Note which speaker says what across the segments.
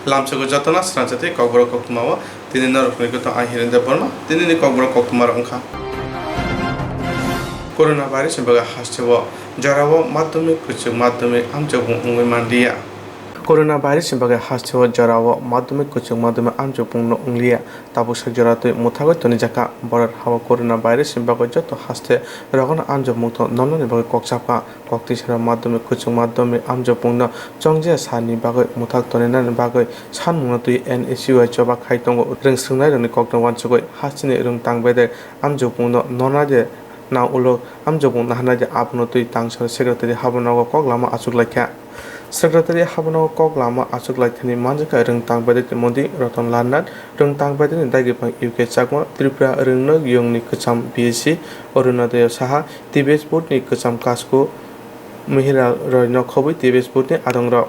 Speaker 1: Lamchago Jatana, Swrangchati, Kokborok, Koktwma, Tini Noroknikoto, I hear in the Burma, Tini Kokborok, Koktwma Ronka. Coronavirus sebagai hasil jarawa madumi kucing madumi amjabung mandia. Coronavirus sebagai hasil jarawa madumi kucing madumi amjabung unglia tabu sejaratu mutago toni jaka barat hawa coronavirus sebagai jatuh hasil rakan amjabung to nono sebagai kokcapa kokti sera madumi kucing madumi amjabung no jongja sani bagai mutak toni nan bagai san munatu NSU coba kaitongo ring sungai rani Koktwma cukai hasil ni ring tangbede amjabung no nona je na ulo amjabung nahana je apnotui tangsar secretary habanago koglama achuklaikha secretary habanago koglama achuklaithani manjaka rung tangbade modi ratan lanat rung tangbade ni dagi pang UK chakma Tripura rungno yongni kacham BSc Arunodaya saha TBS board ni kacham kasko mihira roino khobui TBS board ni adongra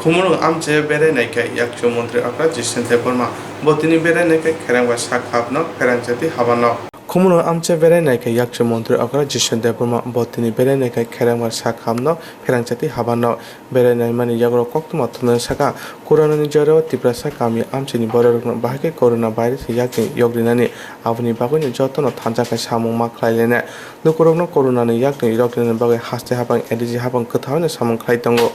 Speaker 1: Koktwma amche bere naika yakcho mantri akra jisente Burma botini bere naika kherangwa sakhapno Swrangchati habano Koktwma amche bere naika yakcho mantri akra jisente Burma botini bere naika kherangwa sakhapno Swrangchati habano bere naimani yagro Koktwma thuna saka corona ni jaro tiprasa kami amche ni borokno bahake coronavirus yakni yogrinani abuni bagoni jotono thanjaka samung maklailene lukorokno corona ni yakni yogrinani bagai haste habang ediji habang kthawne samung khlaitongo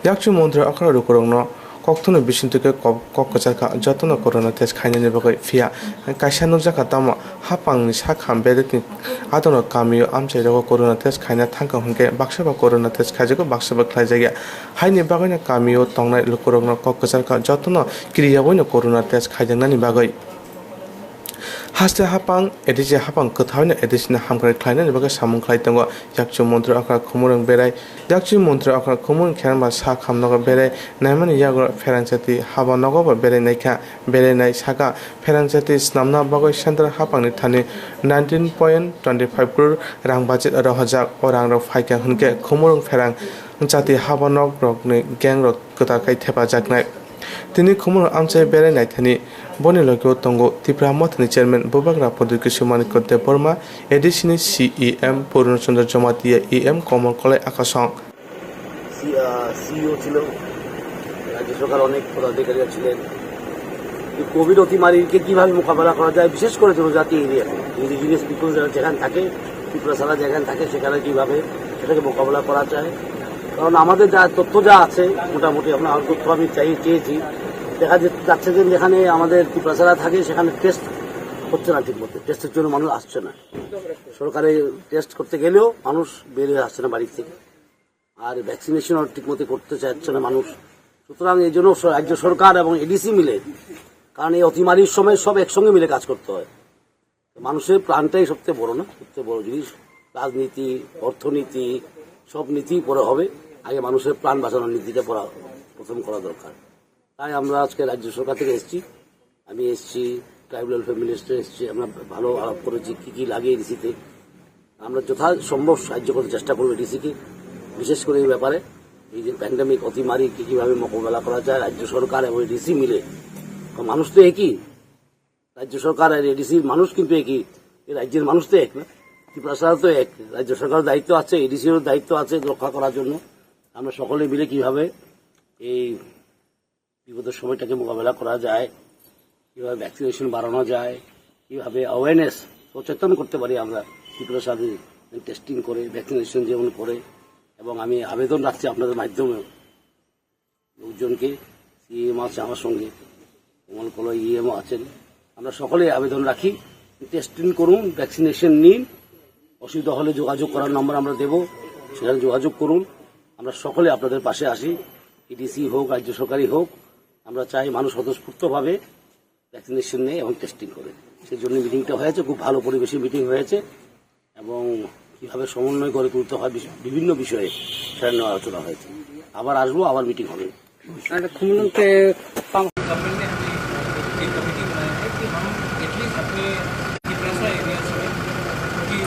Speaker 1: yakchu mantri akra rukorongno Koktwma bisintuke kokkochaka jotono corona test khainani bagai fia kaisa nukjaka tamo hapangni sakham bedetni adono kamiyo amchai rogo corona test khaina thangka hungke baksaba corona test khaijago baksaba khlaijagya haini bagaina kamiyo tongnai lukorongno kokkochaka jotono kriyagoino corona test khaijangnani bagai haste hapang edije hapang kthawne edisina hamkrai khlainani bagai samung khlaitongo yakchu mantri akra khumurang berai yakchu mantri akra khumung kherma sa khamnogo berai naimani yago Swrangchati habanogo ba berai naikha berai nai saka Swrangchati snamna bagai center hapangni thani 19.25 crore rang budget rohajak orang rok phaika hunke khumurang Swrangchati habanog rokni gang rok ktakai thepajaknai tini khumur amche berai naithani boni lokyo tongo Tripura mothni chairman Bobagra Podiki Sumani Kote Burma edisini CEM Purunachandra Jamatia EM Common Kole Akasong
Speaker 2: CEO ছিল রাজ্য সরকার অনেক পদাধিকারী ছিলেন Covid অতিমারীকে কিভাবে মোকাবেলা করা যায় বিশেষ করে জনজাতি এরিয়াতে ইন্ডিজিনিয়াস পিপল যেখানে থাকে ত্রিপুরা ছাড়া যেখানে থাকে সেখানে কিভাবে সেটাকে মোকাবেলা করা যায় কারণ আমাদের যা তথ্য যা আছে মোটামুটি আমার তথ্য আমি চেয়েছি দেখা যাচ্ছে যে যেখানে আমাদের ত্রিপুরা ছাড়া থাকে সেখানে টেস্ট হচ্ছে না ঠিক মতো টেস্টের জন্য মানুষ আসছে না সরকারে টেস্ট করতে গেলেও মানুষ বের হয়ে আসছে না বাড়ি থেকে আর ভ্যাকসিনেশনও ঠিকমতো করতে চাচ্ছে না মানুষ সুতরাং এই জন্য রাজ্য সরকার এবং এডিসি মিলে কারণ এই অতিমারির সময় সব একসঙ্গে মিলে কাজ করতে হয় মানুষের প্রাণটাই সবচেয়ে বড় না সবচেয়ে বড় জিনিস রাজনীতি অর্থনীতি সব নীতি পরে হবে আগে মানুষের প্রাণ বাঁচানোর নীতিটা প্রথম করা দরকার তাই আমরা আজকে রাজ্য সরকার থেকে এসেছি আমি এসেছি ট্রাইবাল ওয়েলফেয়ার মিনিস্টার এসেছি আমরা ভালো আলাপ করেছি কি কি লাগে এডিসিতে আমরা যথাসম্ভব সাহায্য করতে চেষ্টা করবো এডিসিকে বিশেষ করে এই ব্যাপারে এই যে প্যান্ডেমিক অতিমারি কিভাবে মোকাবেলা করা যায় রাজ্য সরকার এবং এডিসি মিলে মানুষ তো একই রাজ্য সরকার আর এডিসির মানুষ কিন্তু একই এই রাজ্যের মানুষ তো এক না ত্রিপুরা ছাড়া তো এক রাজ্য সরকারের দায়িত্ব আছে এডিসিরও দায়িত্ব আছে রক্ষা করার জন্য আমরা সকলে মিলে কিভাবে এই বিপদের সময়টাকে মোকাবেলা করা যায় কিভাবে ভ্যাকসিনেশন বাড়ানো যায় কিভাবে অ্যাওয়ারনেস সচেতন করতে পারি আমরা ত্রিপুরা সাথে টেস্টিং করে ভ্যাকসিনেশন যেমন করে এবং আমি আবেদন রাখছি আপনাদের মাধ্যমে লোকজনকে সিএম আছে আমার সঙ্গে কমল কল ইএমও আছেন আমরা সকলে আবেদন রাখি টেস্টিং করুন ভ্যাকসিনেশন নিন অসুবিধা হলে যোগাযোগ করার নম্বর আমরা দেব সেখানে যোগাযোগ করুন আমরা সকলে আপনাদের পাশে আসি ইডিসি হোক রাজ্য সরকারি হোক আমরা চাই মানুষ স্বতঃস্ফূর্তভাবে ভ্যাকসিনেশন নেয় এবং টেস্টিং করে সেই জন্য মিটিংটা হয়েছে খুব ভালো পরিবেশে মিটিং হয়েছে এবং কীভাবে সমন্বয় গড়ে তুলতে হয় বিভিন্ন বিষয়ে সেটা নিয়ে আলোচনা হয়েছে আবার আসবো আবার মিটিং হবে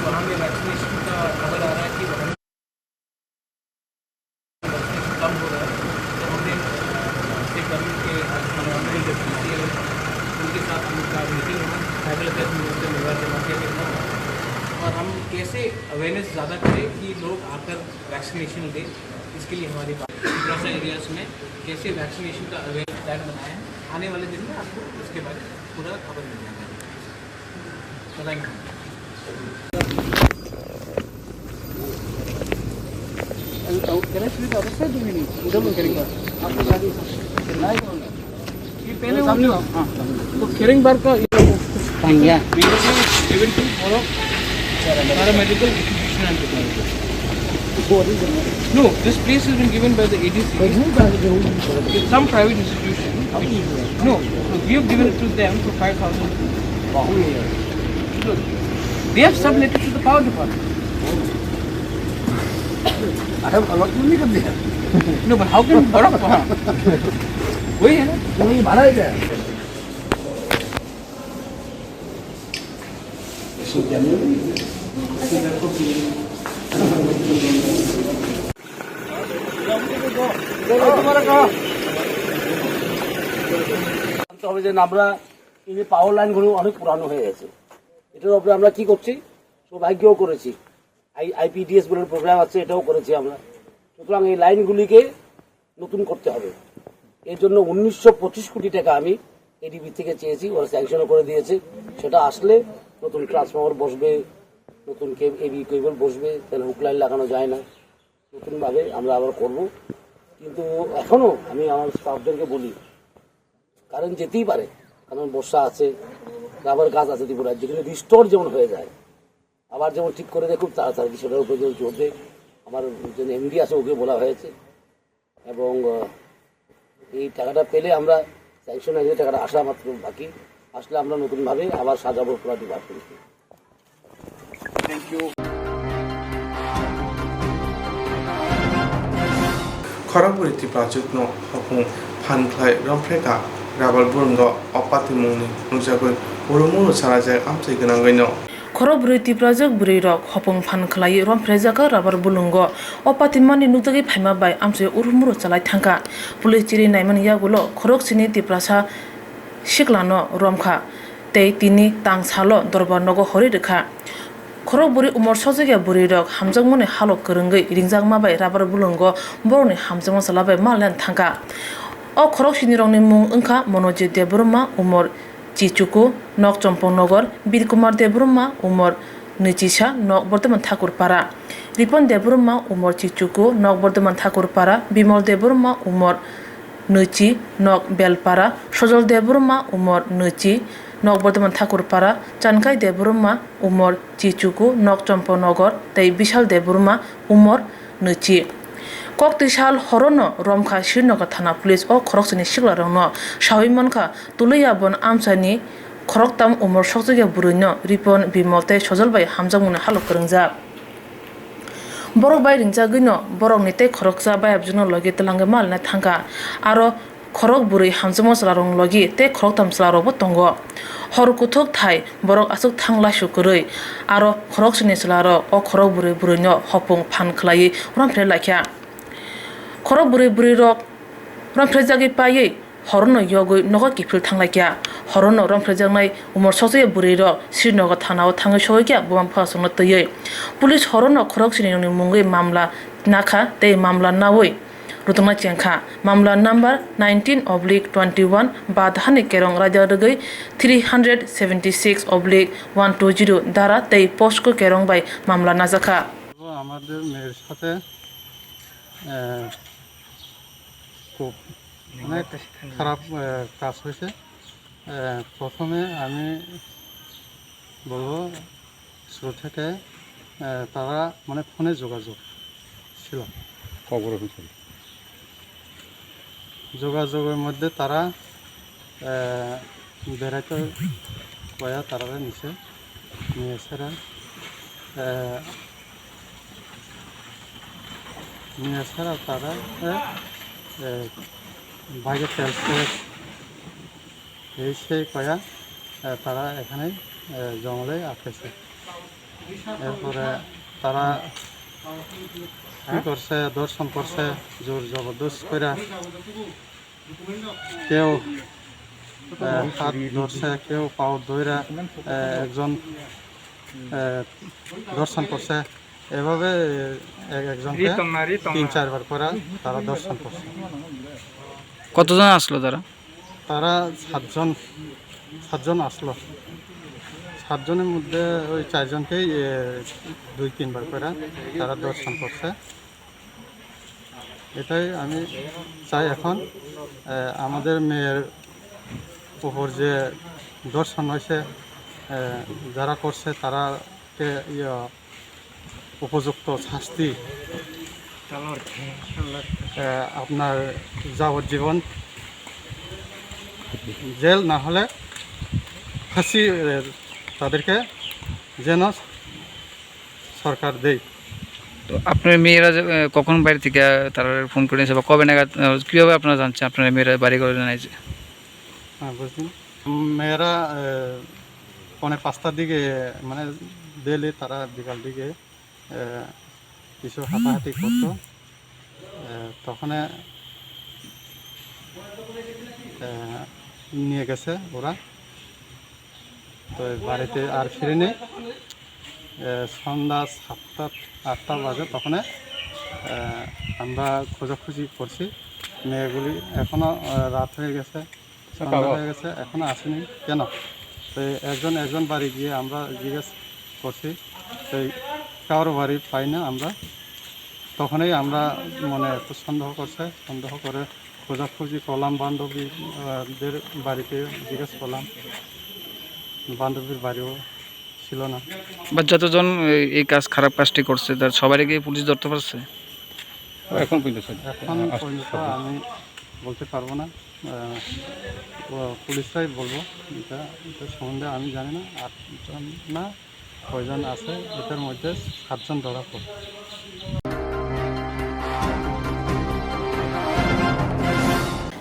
Speaker 2: वहाँ में वैक्सीनेशन का खबर आ रहा है कि वहाँ कम हो रहा है
Speaker 3: हम कैसे अवेयरनेस ज़्यादा करें कि लोग आकर वैक्सीनेशन लें, इसके लिए हमारी बात त्रिपुरा एरियाज में कैसे वैक्सीनेशन का अवेयरनेस प्लान बनाया है। आने वाले दिन में आपको इसके बारे में पूरा खबर मिल जाएगा। बताएंगे पहले तो केरिंग बार का paramedical institution and technology. No, this place has been given by the ADC. It's some private institution. No, we have given it to them for 5,000. Look, they have subletted to the power department.
Speaker 2: I have a lot of money there.
Speaker 3: No, but how can Borok वही है ना,
Speaker 2: वही भाड़ा है क्या? তবে যে আমরা এই যে পাওয়ার লাইনগুলো অনেক পুরানো হয়ে গেছে, এটার উপরে আমরা কি করছি, সৌভাগ্যও করেছি, আইপিডিএস বলে প্রোগ্রাম আছে, এটাও করেছি আমরা। সুতরাং এই লাইনগুলিকে নতুন করতে হবে। এর জন্য 1925 কোটি টাকা আমি এডিবি থেকে চেয়েছি, ওরা স্যাংশনও করে দিয়েছে। সেটা আসলে নতুন ট্রান্সফর্মার বসবে, নতুন এবি কেবল বসবে, তাহলে হুক লাইন লাগানো যায় না, নতুনভাবে আমরা আবার করব। কিন্তু এখনও আমি আমার স্টাফদেরকে বলি কারেন্ট যেতেই পারে, কারণ বর্ষা আছে, রাবার গাছ আছে ত্রিপুরার, যেখানে রিস্টোর যেমন হয়ে যায়, আবার যেমন ঠিক করে দেয় খুব তাড়াতাড়ি, সেটার উপরে যেমন চলবে। আমার যে এমডি আছে ওকে বলা হয়েছে, এবং এই টাকাটা পেলে আমরা স্যাংশন হয়ে টাকাটা আসা মাত্র বাকি, আসলে আমরা নতুনভাবে আবার সাজাবো পুরো ডিপার্টমেন্টকে। Thank you.
Speaker 1: খরাবুরি ত্রিপ্রাচুকনো হকুং ফানখ্লাই রমফ্রেকা রাবাল বুরঙ্গ অপাতি মুংনি নুজাগৈ উরুমুরু সারাজায় আমসাই গোনাंगैनो
Speaker 4: खरबुरै तिप्राजक बुरै रक हपं फान खलाई रमफ्रेजाका राबार बुलुंग अपातिमानि नुतगै फाइमा बाय आमसे उरुमुरु चालाय थांका पुलिस चिरि नायमान यागुलो खरक सिनि तिप्रासा शिकलानो रमखा तै तिनि तां सालो दरबार नगो हरि रेखा खरबुरै उमर सजगे बुरै रक हामजंमने हालो करंगै रिंजांमा बाय राबार बुलुंग बरनि हामजंमा सालाबाय मालन थांका अ खरक सिनि रंनि मुं ओंखा मनोजि देबरमा उमर चिचुकु नक चम्पनगर बीरकुमार देबरुमा उमर निचिसा नक बर्तमान ठाकुरपारा रिपन देबरुमा उमर चिचुकु नक बर्तमान ठाकुरपारा बिमल देबरुमा उमर नची नक बेलपारा सजल देबरुमा उमर नची नक बर्तमान ठाकुरपारा चानकाई देबरुमा उमर चिचुकु नक चम्पनगर तै विशाल देबरुमा उमर नची कक्तिसाल हरनो रमखा श्रीनगर थाना पुलिस अ खरकसनि सिगलारनो साविमनखा तुलैयाबन आमसानि खरकताम उमर सकजगे बुरैनो रिपन बिमल तै सजलबाय हामजामुनो हालो फोरोंजा बरक बाय रिंजागैनो बरकनि तै खरकजा बायबजुनो लगे तलांगे मालना थांगा आरो खरक बुरै हामजमो सलारं लगे तै खरकताम सलारबो तंग हर कुथक थाय बरक आसुक थांला सुकरै आरो खरकसनि सलारो अ खरक बुरै बुरैनो हपुं फान खलाई रमफ्रे लाखिया खरक बुरै बुरै रक रमफ्रेजागै पायै हरनो यगै नगा किफिल थांलायकिया हरनो रमफ्रेजागनाय उमर सजै बुरै रक श्रीनगर थानाव थाङै सहैकिया बम फासंनो तयै पुलिस हरनो खरक सिनिनि मुंगै मामला नाखा तै मामला नावै रुतंना चेंखा मामला नम्बर 19/21 बाधानि केरं राजारगै 376/120 দ্বারা तै पोस्टको केरं बाय मामला नाजाखा
Speaker 5: আমাদের মেয়ের সাথে খুব অনেক খারাপ কাজ হয়েছে। প্রথমে আমি বলবো শুরু থেকে তারা মানে ফোনে যোগাযোগ ছিল, যোগাযোগের মধ্যে তারা বেড়াইতে কয়া তারা নিচে নিয়েছেরা নিয়ে ছাড়া তারা বাইরে তেল এই সেই কয়া তারা এখানে জঙ্গলে আটকেছে। এরপরে তারা কী করছে, দর্শন করছে জোর জবরদস্ত করে, কেউ হাত ধরছে, কেউ পাও ধরে, একজন দর্শন করছে, এভাবে একজনকে 3-4 বার করে তারা দর্শন করছে।
Speaker 6: কতজন আসলো তারা?
Speaker 5: তারা 7জন আসলো। 7জনের মধ্যে ওই 4জনকেই 2-3 বার করে তারা দর্শন করছে। এটাই আমি চাই এখন আমাদের মেয়ের উপর যে দর্শন হয়েছে, যারা করছে তারাকে উপযুক্ত শাস্তি, আপনার যাবজ্জীবন জেল না হলে ফাঁসি তাদেরকে যেন সরকার দেয়।
Speaker 6: তো আপনার মেয়েরা কখন বাড়ি থেকে তারা ফোন করে নিয়েছে বা কবে নাগাদ, কীভাবে আপনারা জানছেন আপনার মেয়েরা বাড়ি করে জানাইছে?
Speaker 5: হ্যাঁ, বুঝলেন, মেয়েরা 4:45টার দিকে মানে ডেলি তারা বিকাল দিকে কিছু হাঁটাহাঁটি করতো, তখন নিয়ে গেছে ওরা। তো বাড়িতে আর ফিরে নেই। সন্ধ্যা 7-8টা বাজে তখন আমরা খোঁজাখুঁজি করছি মেয়েগুলি, এখনও রাত হয়ে গেছে, সন্ধ্যা হয়ে গেছে, এখনও আসেনি কেন। তো একজন বাড়ি গিয়ে আমরা জিজ্ঞেস করছি, তো কারো বাড়ি পাই না আমরা। তখনই আমরা মনে একটু সন্দেহ করছে, সন্দেহ করে খোঁজাখুঁজি করলাম, বান্ধবীদের বাড়িতে জিজ্ঞেস করলাম, বান্ধবীর বাড়িও ছিল না।
Speaker 6: বা যতজন এই খারাপ কাজটি করছে তার সবারই গিয়ে পুলিশ ধরতে পারছে?
Speaker 5: এখন পর্যন্ত আমি বলতে পারবো না, পুলিশরাই বলবো। এটা সম্বন্ধে আমি জানি না। 8জন না কয়জন আছে, এটার মধ্যে 7জন ধরা পড়ে।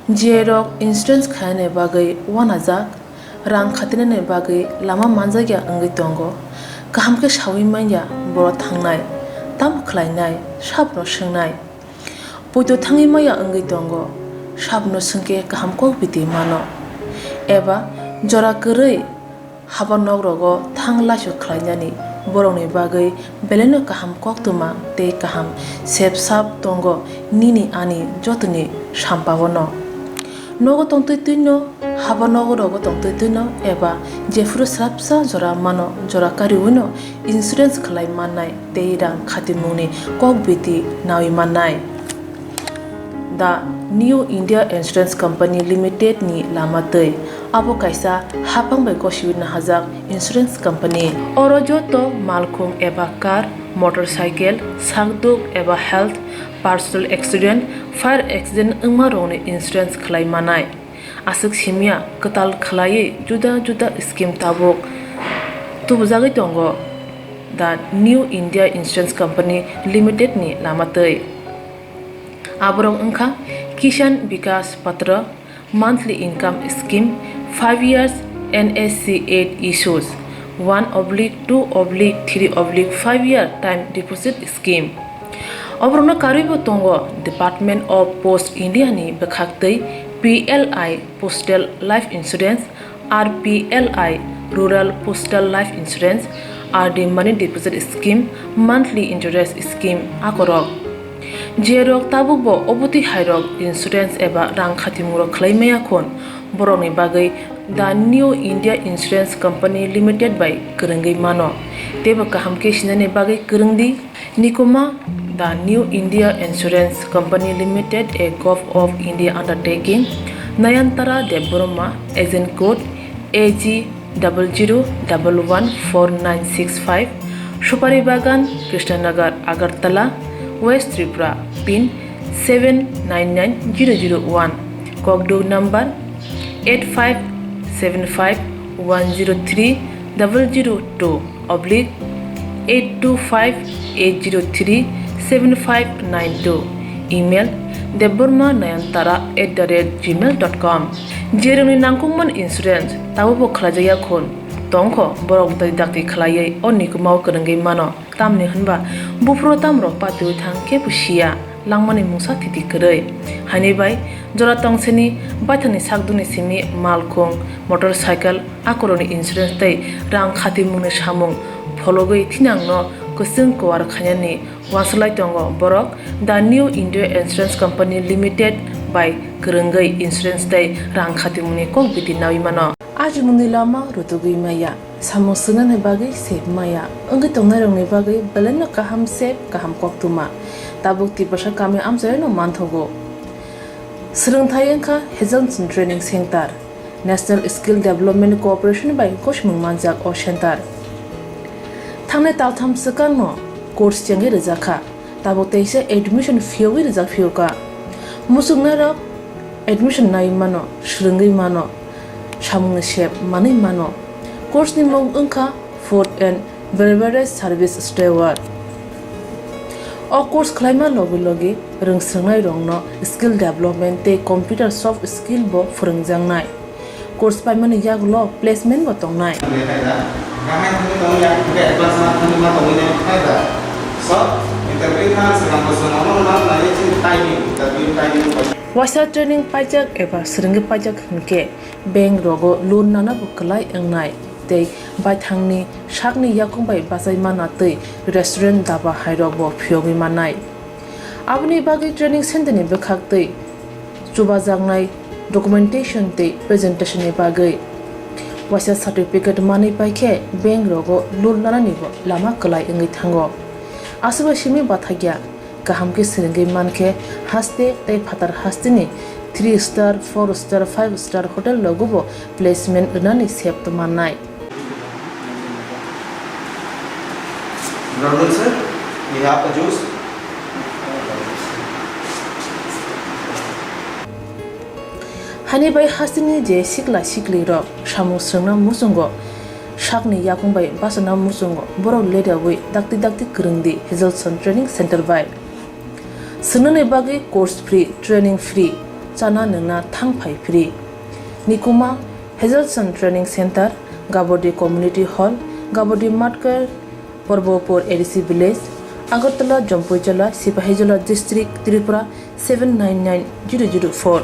Speaker 4: Jerok insurance khane bagai wanajak rang khatinane bagai lama manjagya angai tongo kaham ke shawi manya boro thangnai tam khlainai sabno swngnai poito thangi maya angai tongo sabno sungke kaham ko biti mano eba jora korei habanok rogo thanglasu khlainani borongni bagai beleno kaham koktwma tei kaham sepsap tongo nini ani jotoni sampabono nogo tongtoi tuino haba nogo rogo tongtoi tuino eba jefuru srapsa jora mano jora kariwino insurance khlai mannai tei rang khatimungni kokbiti nawi mannai. The New India Insurance Company Limited ni lamatei abo kaisa hapangbai gosiwina hajak insurance company oro joto malkhung eba car motorcycle sakduk eba health personal accident fire accident ungma rongni insurance khlai manai asuk simia katal khlai juda juda scheme tabuk tubujagoi tongo the New India Insurance Company Limited ni lamatei aborong ungkha Kisan Vikas Patra monthly income scheme 5 years NSC 8 issues 1/2/3/5 year time deposit scheme Obrona karibo tongo Department of Post India ni bekhaktei PLI Postal Life Insurance RPLI Rural Postal Life Insurance RD Money Deposit Scheme Monthly Interest Scheme akorok Jerok tabukbo obuti hairok insurance eba rang khatimurok khlaimaya khon borokni bagai the New India Insurance Company Limited by Kurungai mano teba kaham ke sinane bagai kurungdi nikoma the New India Insurance Company Limited a Gov of India undertaking Nayantara Deboroma agent code AG 00114965 Supari Bagan Krishnanagar Agartala West Tripura pin 799001 Kokborok number 8575102825-825-803-7592 email debormanayantara@gmail.com jeroni nangkungman insurance tabo khlajaya khon tongkho borok dai dakti khlaiei onikumau kurungai mano tamni hunba bufro tamro patu thangke pusia langmani musa thiti korei hani bai jora tongseni baithani sakduni simi malkhung motorcycle akoroni insurance tei rang khatimungni samung thologoi thinangno kusung kwar khanyani waslai tongo borok the new India Insurance Company Limited by Kurungai Insurance Day rang khatimuni kok biti nawimano ajmuni lama rutugui maya samusunan hebagi sep maya ongi tongnarongni bagi beleno kaham sep kaham koktuma tabuk tipasha kami amjayno manthogo Swrangchati engkha Hazelson Training Center National Skill Development Corporation by Koshmung Manjak O Center Thangne taltham sakangno course changi rizakha tabo teise admission fee rizak fioka musugnara admission nai mano shringai mano samung shep mani mano course ni mong engkha food and beverage service steward o course khlaima logi rungsrangnai rongno skill development te computer soft skill bo phurungjangnai course paimani yaglo placement bo tongnai Wasa training pajak eba seringi pajak hingke bank rogo loan nana bukalai engnai tei bai thangni sakni yakung bai basai mana tei restaurant daba hairok bo phiogi manai abni bagi training center ni bekhak tei chuba jangnai documentation tei presentation ni bagai wasa certificate mani paikhe bank rogo loan nana ni bo lama kalai engi thango asuba simi bathagya kaham ke seringi manke haste tei phatar haste ni 3 star 4 star 5 star hotel logo bo placement nani sep to manai
Speaker 7: Brother sir, we have the juice.
Speaker 4: Hani bai hasini je sikla sikli ro samu srangna musungo sakni yakung bai basana musungo borok leda wi dakti kurungdi Hazelson Training Center bai sunane bagi course free training free chana nangna thangphai free nikuma Hazelson Training Center Gabodi Community Hall Gabodi Matkar Porbopur ADC Village Agartala Jampuijala Sipahijala District Tripura 799004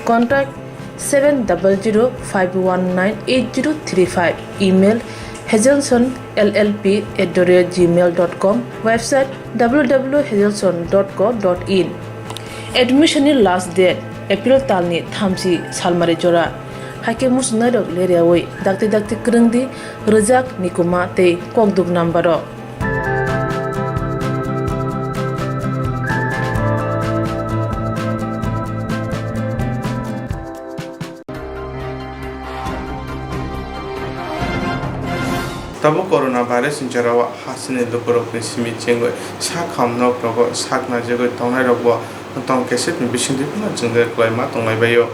Speaker 4: Contact 7005198035 email hazelsonllp@gmail.com website www.hazelson.co.in admission last date April talni thamsi salmari jora hake musnarok leriawai dakti kurungdi rejak nikuma tei kokduk nambaro
Speaker 1: tabo coronavirus jarawa hasine lukorok ni simi chengoi sak hamnok rogo sak na jegoi tongnai rogo tong keset ni bisindi na jengde klaima tonglai bayo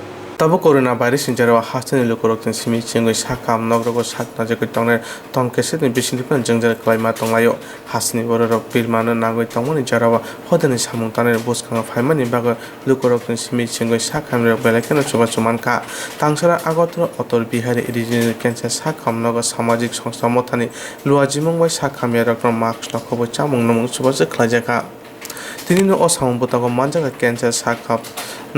Speaker 1: tabo coronavirus jarawa hasine lukorok ni simi chengoi sak hamnok rogo sak na jegoi tongnai tong keset ni bisindi na jengde klaima tonglayo hasini borok pirmano nagoi tongmani jarawa hodani samung tanai boskanga phaimani bago lukorok ni simi chengoi sak hamrok belakena chuba chumanka tangsara agotro otor bihari regional cancer sak hamnogo samajik সংস্থা মথানি লুয়াজিমং bai sak hamyarok mask nakhobo chamung nomung chuba khlajaka tinino o samungbotago manjaga cancer sak hap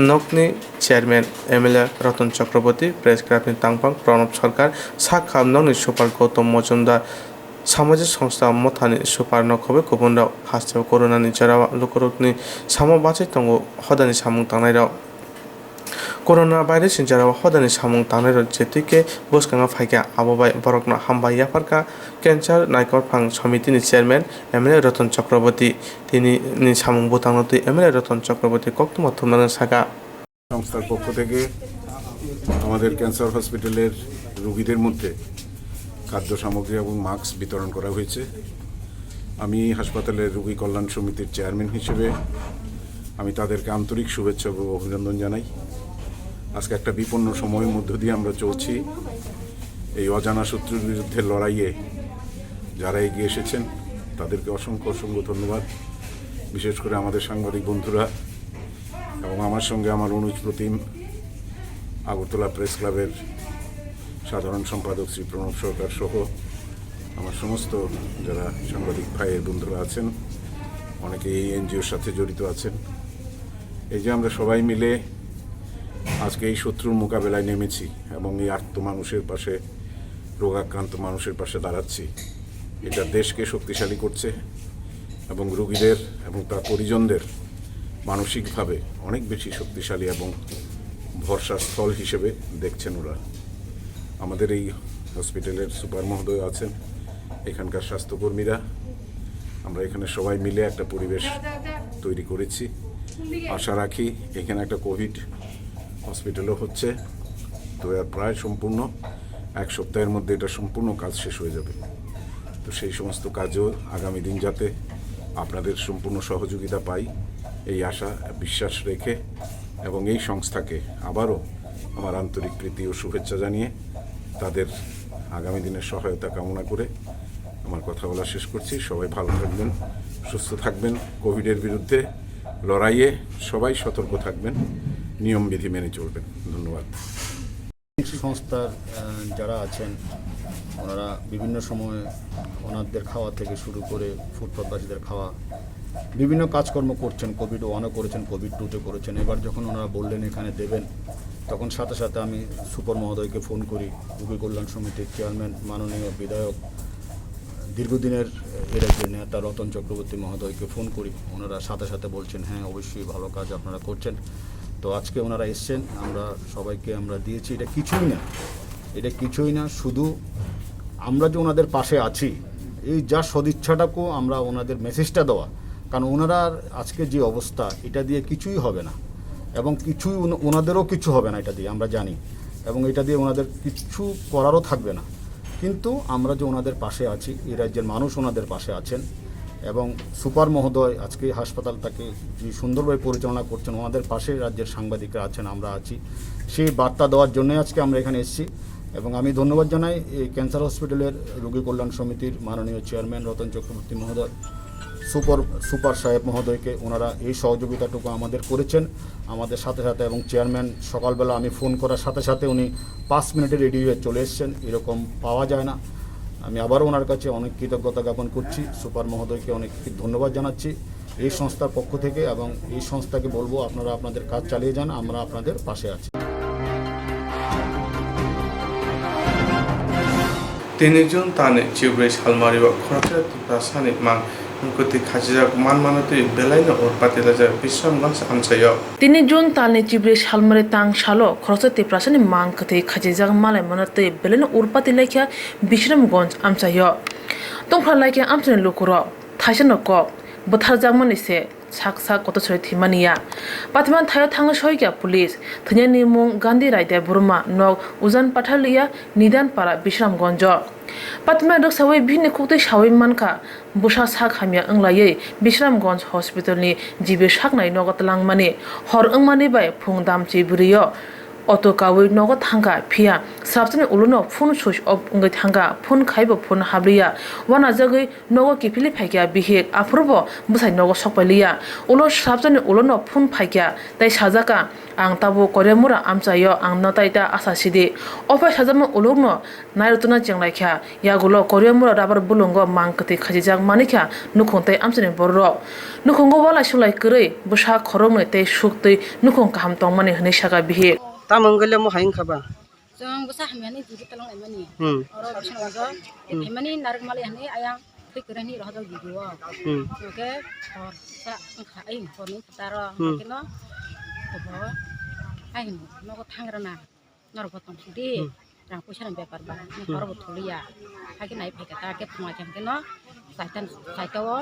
Speaker 1: nokni chairman MLA Ratan Chakraborty press club ni tangpang Pranab Sarkar sak hap nokni super Gautam Mojumdar সামাজিক সংস্থা মথানি super নখবে গুবুনরাও হাসতে করোনানি জেরাওয়া লোকরকনি সামো বাঁচাই দङ হদানি সামুং তাंनायराव corona virus জেরাওয়া হদানি সামুং তাंनायराव जेतिके बोसकाङा फाइगा आबोबाय Barkakana हामबाय याफारका cancer नायकरफां समितिनि chairman MLA रतन चक्रवर्ती तिनि सामुं बोतांनति MLA रतन चक्रवर्ती कोक्तमा थुमनान saga
Speaker 8: সংস্থার পক্ষ থেকে আমাদের ক্যান্সার হসপিটালের রোগীদের মধ্যে খাদ্য সামগ্রী এবং মাস্ক বিতরণ করা হয়েছে আমি হাসপাতালের রোগী কল্যাণ সমিতির চেয়ারম্যান হিসেবে আমি তাদেরকে আন্তরিক শুভেচ্ছা ও অভিনন্দন জানাই আজকে একটা বিপন্ন সময়ের মধ্য দিয়ে আমরা চলছি এই অজানা শত্রুর বিরুদ্ধে লড়াইয়ে যারা এগিয়ে এসেছেন তাদেরকে অসংখ্য ধন্যবাদ বিশেষ করে আমাদের সাংবাদিক বন্ধুরা এবং আমার সঙ্গে আমার অনুজ প্রতিম আগরতলা প্রেস ক্লাবের সাধারণ সম্পাদক শ্রী প্রণব সরকার সহ আমার সমস্ত যারা সাংবাদিক ভাইয়ের বন্ধুরা আছেন অনেকে এই এনজিওর সাথে জড়িত আছেন এই যে আমরা সবাই মিলে আজ আজকে এই শত্রুর মোকাবেলায় নেমেছি এবং এই আর্ত মানুষের পাশে, রোগাক্রান্ত মানুষের পাশে দাঁড়াচ্ছি। এটা দেশকে শক্তিশালী করছে এবং রোগীদের এবং তার পরিজনদের মানসিকভাবে অনেক বেশি শক্তিশালী এবং ভরসার স্থল হিসেবে দেখছেন ওরা। আমাদের এই হসপিটালের সুপার মহোদয় আছেন, এখানকার স্বাস্থ্যকর্মীরা, আমরা এখানে সবাই মিলে একটা পরিবেশ তৈরি করেছি। আশা রাখি এখানে একটা কোভিড হসপিটালও হচ্ছে, তো এর প্রায় সম্পূর্ণ 1 সপ্তাহের মধ্যে এটা সম্পূর্ণ কাজ শেষ হয়ে যাবে। তো সেই সমস্ত কাজও আগামী দিন যাতে আপনাদের সম্পূর্ণ সহযোগিতা পাই এই আশা বিশ্বাস রেখে এবং এই সংস্থাকে আবারও আমার আন্তরিক প্রীতি ও শুভেচ্ছা জানিয়ে তাদের আগামী দিনের সহায়তা কামনা করে আমার কথা বলা শেষ করছি। সবাই ভালো থাকবেন, সুস্থ থাকবেন। কোভিডের বিরুদ্ধে লড়াইয়ে সবাই সতর্ক থাকবেন, নিয়মবিধি মেনে চলবেন। ধন্যবাদ।
Speaker 9: সংস্থার যারা আছেন ওনারা বিভিন্ন সময়ে ওনাদের খাওয়া থেকে শুরু করে ফুটপাতবাসীদের খাওয়া বিভিন্ন কাজকর্ম করছেন। কোভিড 1-ও করেছেন, কোভিড 2-তে করেছেন। এবার যখন ওনারা বললেন এখানে দেবেন, তখন সাথে সাথে আমি সুপার মহোদয়কে ফোন করি, রোগী কল্যাণ সমিতির চেয়ারম্যান মাননীয় বিধায়ক দীর্ঘদিনের এরাজ্যের নেতা রতন চক্রবর্তী মহোদয়কে ফোন করি। ওনারা সাথে সাথে বলছেন হ্যাঁ অবশ্যই ভালো কাজ আপনারা করছেন। তো আজকে ওনারা এসছেন, আমরা সবাইকে আমরা দিয়েছি। এটা কিছুই না, শুধু আমরা যে ওনাদের পাশে আছি এই যা সদিচ্ছাটাকেও আমরা ওনাদের মেসেজটা দেওয়া, কারণ ওনারা আজকে যে অবস্থা এটা দিয়ে কিছুই হবে না এবং কিছুই ওনাদেরও কিছু হবে না, এটা দিয়ে আমরা জানি, এবং এটা দিয়ে ওনাদের কিছু করারও থাকবে না। কিন্তু আমরা যে ওনাদের পাশে আছি, এই রাজ্যের মানুষ ওনাদের পাশে আছেন এবং সুপার মহোদয় আজকে হাসপাতালটাকে যে সুন্দরভাবে পরিচালনা করছেন, ওনাদের পাশে রাজ্যের সাংবাদিকরা আছেন, আমরা আছি। সেই বার্তা দেওয়ার জন্যই আজকে আমরা এখানে এসেছি এবং আমি ধন্যবাদ জানাই এই ক্যান্সার হসপিটালের রোগী কল্যাণ সমিতির মাননীয় চেয়ারম্যান রতন চক্রবর্তী মহোদয়, সুপার সাহেব মহোদয়কে। ওনারা এই সহযোগিতাটুকু আমাদের করেছেন আমাদের সাথে সাথে, এবং চেয়ারম্যান সকালবেলা আমি ফোন করার সাথে সাথে উনি 5 মিনিটে রেডি হয়ে চলে এসছেন, এরকম পাওয়া যায় না। আমি আবারও ওনার কাছে অনেক কৃতজ্ঞতা জ্ঞাপন করছি, সুপার মহোদয়কে অনেক ধন্যবাদ জানাচ্ছি এই সংস্থার পক্ষ থেকে, এবং এই সংস্থাকে বলবো আপনারা আপনাদের কাজ চালিয়ে যান, আমরা আপনাদের পাশে আছি।
Speaker 1: Tinijun tani Chibrish Halmariwa Korachati Prasani Mang Kuti Khajak Manmanati Belaina or Patilaja Bisham Gans Amsayo.
Speaker 4: 3 June তালনি চিব্রিশ হালমারি তাং সালো খরচতে প্রাসানি মাং কতে খাজিজাগ মালে মনাতে বেলেন উরপাতি লাইখা বিশ্রামগঞ্জ আমসায় তংফ্রা লাইখা আমসানি লুকুর থাইসানো ক বথার জাগমানিসে saksa koto soi thimania patman thayo thang soi kya police thanya nimung gandhi raide burma nok uzan pathalia nidan para bishramgonj patman dok sawai bhine khukte sawai manka busha sak hamya anglaye bishramgonj hospital ni jibe saknai nogot langmani hor angmani bai phungdam chiburiyo auto kawi nogot thanga phia sabtane ulono phone switch off ngai thanga phone khaibo phone habriya wana jagai nogo kipili phaikya bihek afurbo busai nogo sokpaliya ulo sabtane ulono phone phaikya tai sajaka ang tabo koremura amchayo ang notaita asasidi ofa sajama ulogno nairutuna chenglaikhya yagulo koremura rabar bulungo mangkati khajijak manikha nukhongtai amchane borro nukhongo wala sulai kurei busa khorongno tei suktei nukhong kaham tongmani hne saka bihek
Speaker 10: tamangale mo hain khaba
Speaker 11: jong busa hamani jibi talong emani oro bishan wajo emani narmal yani ayang fikrani rohdo gidiwa oke or sa khain phone taro kino to ain no ko thangrana nor botong di rang pusan bepar ba ni hor bothuliya hagi nai phekata ke phuma jam kino saitan saitawo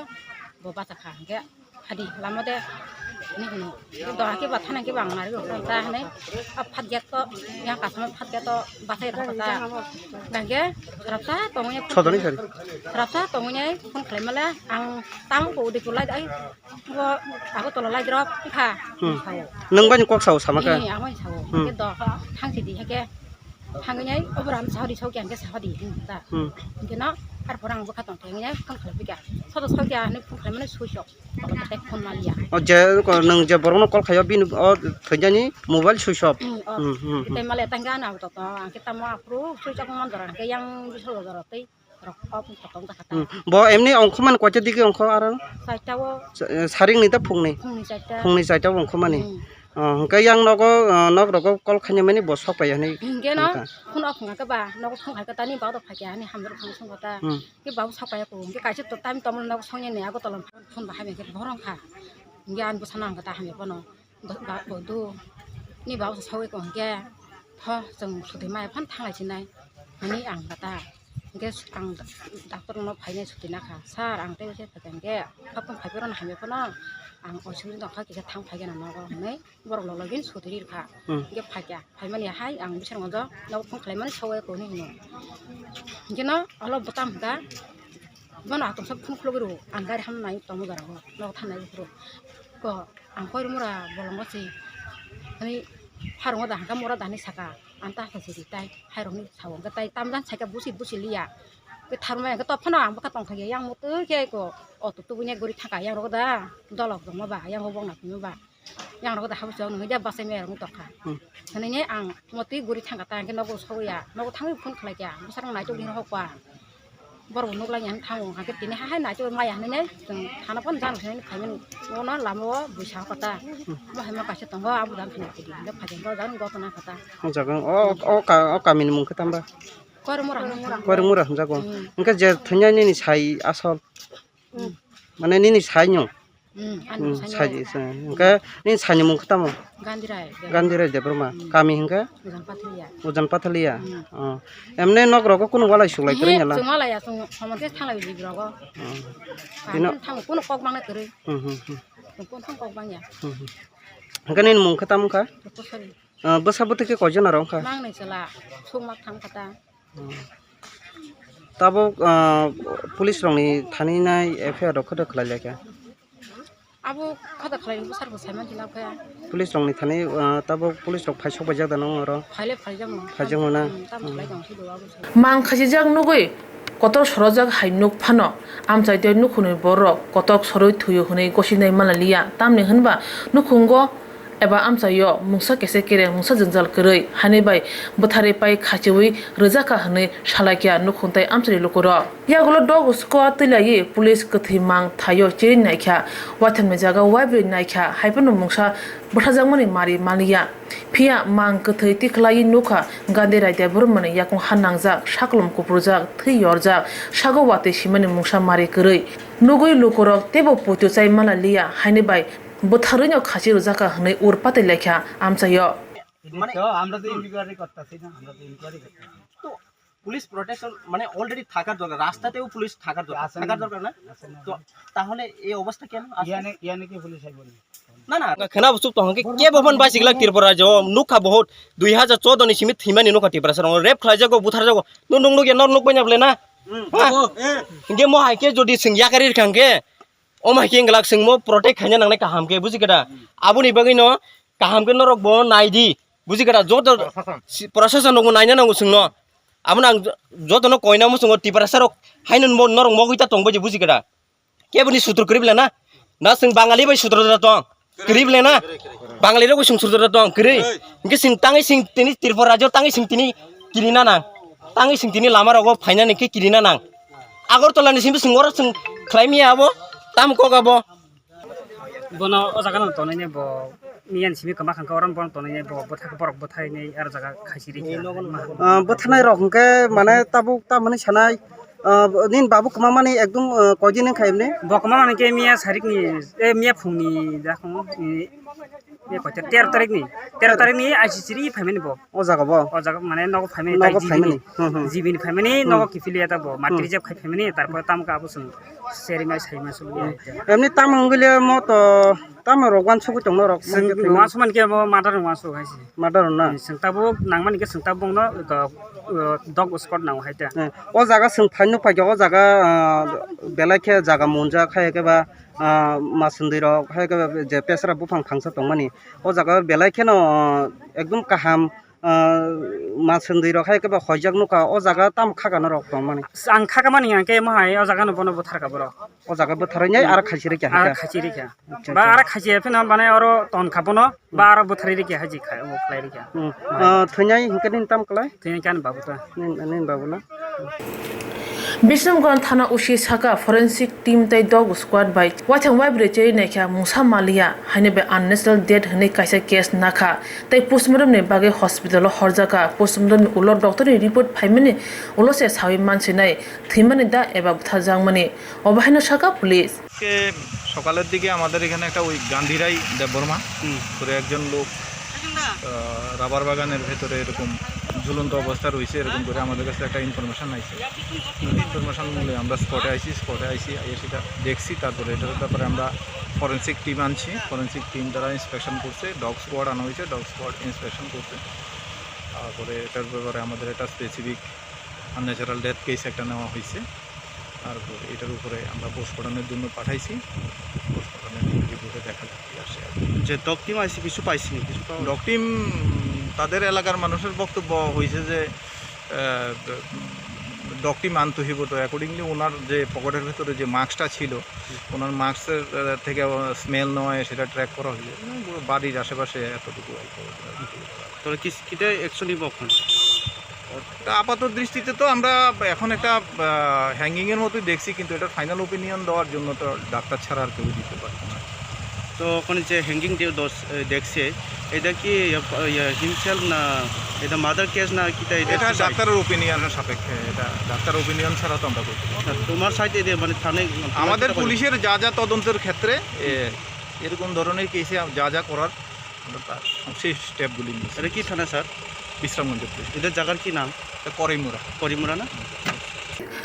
Speaker 11: boba ta khang ke hadi lamode ini kuno do aki bathana ki bang mari ta hane phat get to yang kasama phat get to basai rakata bangge rapsa tomonya
Speaker 10: chodani sari
Speaker 11: rapsa tomonya phun klemala ang tang ko di kulai dai bo aku tololai drop kha
Speaker 10: nang ban kok saw samaka
Speaker 11: ni amai saw ke do thang si di hake thangnya obram saudi sau kyan ke saudi ta kino ar porang bo khatong thengnya kan khlebika sodo saudi ane phun klemana sushok tek phun malia
Speaker 10: o je nang je borno kol khayo bin o thajani mobile switch off
Speaker 11: kita malah tangga na to kita mau apru switch off mon dora ke yang bisol dora tei rok off potong ta kata
Speaker 10: bo emni ongkhman kwache dike ongkho ar
Speaker 11: saitawo
Speaker 10: saring ni ta phungni
Speaker 11: saita
Speaker 10: ongkhmani hingke yang nogo kol khanya mani bo sok pai hani
Speaker 11: Hingke no phun off ngaka ba nogo phun khai kata ni ba to phakya ni hamdur phang song kata ke ba sok pai ko hingke kaisi to time tomon nogo songye ne ago tolon phun ba hame ke borong kha hingke an busanang kata hame pono ba bodu ni ba sawe ko hingke tho jong suti mai phan thangai chinai ani ang kata hingke ang doctor no phaine suti na kha sar ang te se hingke phapon phaiperon hame pono ang osuri dok kha kisa thang phaigen nogo nei borok log login suti kha hingke phakya phaimani hai ang bisar ngojo nogo phun khlaimani sawe ko ni no hingke no alo botam da bono atom sab phun khlogiru ang gari ham nai tomu dara go nogo thanai buru ko ang koir mura bolongo si ani harungo da hangka mura dani saka anta phasiri tai haironi sawong ka tai tamjan saika busi liya ke tharmai ka to phana ang baka tong khage yang mutu ke ko otu tu bunya gori thaka yang ro da dolok dong ba yang hobong na pinu ba yang ro da habu jong ngai da basai me rong tokha hani ne ang moti gori thanga ta ke nogo soya nogo thangi phun khlai kya busarang nai to ni ro kwa bor bunuk la yan thang ha ke tini ha nai to mai ha ne jong thana pon jan khani khaimen ngono lamo busa kata ma hema ka se tong ga abu dan khani ke di da phajen go jan go kana kata
Speaker 10: jagang o kamin mung khe tamba
Speaker 11: kor
Speaker 10: mura jago hingke je thanya ni sai asol mane ni sai nyong sai hingke ni sai mung khe tamo gandirai debroma kami hingke ujan pathalia emne nok rogo kuno walai suklai kre nyala
Speaker 11: sumala ya sum samonte thanglai bi rogo dino thang kuno kok bang na kre kuno thang kok bang ya
Speaker 10: hingke ni mung khe tam kha bosabuti ke kojon arong kha
Speaker 11: mang nei sala sungmak thang kata
Speaker 10: tabo police rongni thani nai FIR rok khada khlai lekya
Speaker 11: abo khada khlai busar busai man dina kha
Speaker 10: police rongni thani tabo police rok phaisok bajak da nong ro
Speaker 11: phaile
Speaker 10: phaijang na
Speaker 11: tam khlai jong si do abo
Speaker 4: mang khasijak nugui kotor sorojak hainuk phano amchaite nukhunoi borok kotok soroi thuyo hunei gosinai malalia tamni hunba nukhungo eba amchayo mungsa kese kere mungsa jangjal koroi hanibai bothare pai khachiwi rojaka hne salakya nukhuntai amchari lokoro yagulo dog squad tilai police kathi mang thayo chiri naikha wathan jaga wabi naikha haipano mungsa bothajangmani mari maliya phia mang kathai tiklai nukha gande raide burmane yakung hanangjak saklom kuprojak thiyorjak sagowate simani mungsa mari koroi nugui lokorok tebo putu chai malaliya hanibai botharinya khachi rojaka hne urpate lekha amchayo
Speaker 10: মানে আমরা তো inquiry করতেছি না আমরা তো inquiry করতেছি তো police protection মানে অলরেডি থাকার দরকার রাস্তাতেও পুলিশ থাকার দরকার না তো তাহলে এই অবস্থা কেন ইয়ানে কি পুলিশ আইবো না না খানা বস্তু তো হকে কে বহন বাইসিকলা ত্রিপুরা জ নুখা বহুত 2014 नि सिमित थिमानि नुखा ত্রিপুরা सर रेप खाइ जागो बुथार जागो नुनुंग नुगे नर नुक बन्याबले ना गे म हाइके जदि सिंगिया कारि रखांगे ओ माइके इंगलाक सिंगमो प्रोटेक्ट खाइना नांनाय काहामके बुजिगदा आबुनि बगैनो काहामके नरक बो नाइदि बुजिगदा जत प्रशासन नगो नायना नांगो सिंनो आबुन आं जतनो कयना मुसंगो टिपरा सारक हाइनन मो नरक मगैता तंगबो बुजिगदा केबनि सुत्र करिबले ना सिं बाङालि बाय सुत्र दं करिबले ना बाङालि रगो सिं सुत्र दं करि इंके सिं ताङै सिं तिनि त्रिपुरा राज्य ताङै सिं तिनि किरिना नां ताङै सिं तिनि लामा रगो फाइनानि के किरिना नां आगरतलानि सिं सिंगरा सिं ख्लाइमिया आबो ताम कोगाबो
Speaker 12: bono o jaga no tonai ne bo mian simi kama khangka oram bon tonai ne bo bothak borok bothai nei ar jaga khaisiri
Speaker 10: bothanai rok hingke mane tabuk tamani sanai nin babu kama mane ekdom koidin khaimne
Speaker 12: bo kama mane ke mia sarik ni e mia phungni jakhong ye kote 13 tarik ni ICC phaimani bo o jaga mane nogo phaimani jibini phaimani nogo kifilia ta bo matri jeb phaimani tarpor tam ka abusung seri mai sai ma sulu
Speaker 10: emni tam hongile mo to tam rogwan sugu tongno rok
Speaker 12: nuwa suman ke bo madar nuwa su haisi
Speaker 10: madar na
Speaker 12: singtabu nangmani ke singtabong no dog squad nang haita
Speaker 10: o jaga sing phainu phajo o jaga belakhe jaga monja khaye ke ba masundai rok khaye ke je pesra bufang phangsa tongmani o jaga belakhe no ekdom kaham masundai rok khaye ke ba hojak nuka o jaga tam khagano rok tongmani
Speaker 12: ang khagamani ke mahai o jaga no bono bothar ka boro
Speaker 10: o jaga bothar nyai ar khasiri kya
Speaker 12: ba ar khasi phena bane oro ton khabono ba ar bothari ke haji khai o khlai ri kya
Speaker 10: thonyai hinkanin tam klai
Speaker 12: thonyai kan babu ta
Speaker 10: nin babula
Speaker 4: Bishamgan Thana Ushi Saka forensic team tai dog squad by Watang Vibre Neka Musa Malia Hanebe unnatural death Hane Kaisa case Naka Tai postmortem ne Bage hospital Horzaka postmortem Ulo doctor report Pimene Ulo says how Mansinai Thimani da Eba Tazangmani Obahina Shaka police
Speaker 13: সকালের দিকে আমাদের এখানে একটা ওই গান্ধীরাই দেববর্মা করে একজন লোক rubber বাগানের ভেতরে এরকম ঝুলন্ত অবস্থা রয়েছে এরকম করে আমাদের কাছে একটা ইনফরমেশন আইছে ইনফরমেশন মূলে আমরা স্পটে আইছি সেটা দেখছি তারপরে এটার ব্যাপারে আমরা ফরেন্সিক টিম আনছি ফরেন্সিক টিম দ্বারা ইন্সপেকশন করছে ডগ স্কোয়াড আনা হয়েছে ডগ স্কোয়াড ইন্সপেকশন করছে তারপরে এটার ব্যাপারে আমাদের একটা স্পেসিফিক আনন্যাচারাল ডেথ কেস একটা নেওয়া হয়েছে তারপর এটার উপরে আমরা পোস্টমর্টমের জন্য পাঠাইছি পোস্টমর্টমের রিপোর্টে দেখা যাচ্ছে আসে
Speaker 10: যে ডগ টিম আইসি কিছু পাইছি
Speaker 13: ডগ টিম তাদের এলাকার মানুষের বক্তব্য হয়েছে যে ডগ টিম আনতে হইব তো অ্যাকর্ডিংলি ওনার যে পকেটের ভিতরে যে মাস্কটা ছিল ওনার মাস্কের থেকে স্মেল নেওয়া সেটা ট্র্যাক করা হয়েছে বাড়ির আশেপাশে এতটুকু
Speaker 10: তাহলে কিটা অ্যাকশন নিব এখন
Speaker 13: আপাতত দৃষ্টিতে তো আমরা এখন একটা হ্যাঙ্গিংয়ের মতোই দেখছি কিন্তু এটা ফাইনাল ওপিনিয়ন দেওয়ার জন্য তো ডাক্তার ছাড়া আর কেউ দিতে পারবে না
Speaker 10: তো ওখানে যে হ্যাঙ্গিং দেখছে এটা কি হিমসেল না এটা মাদার কেস না কিটা
Speaker 13: এটা ডাক্তারের ওপিনিয়নের সাপেক্ষে এটা ডাক্তার ওপিনিয়ন ছাড়া তো আমরা করতে পারি না
Speaker 10: তোমার সাইডে মানে থানায়
Speaker 13: আমাদের পুলিশের যা যা তদন্তের ক্ষেত্রে এরকম ধরনের কেসে যা যা করার সেই স্টেপগুলি নিয়েছি
Speaker 10: এটা কি থানা স্যার
Speaker 13: বিশ্রামগঞ্জ পুলিশ
Speaker 10: এদের জায়গার কি নাম করিমুরা না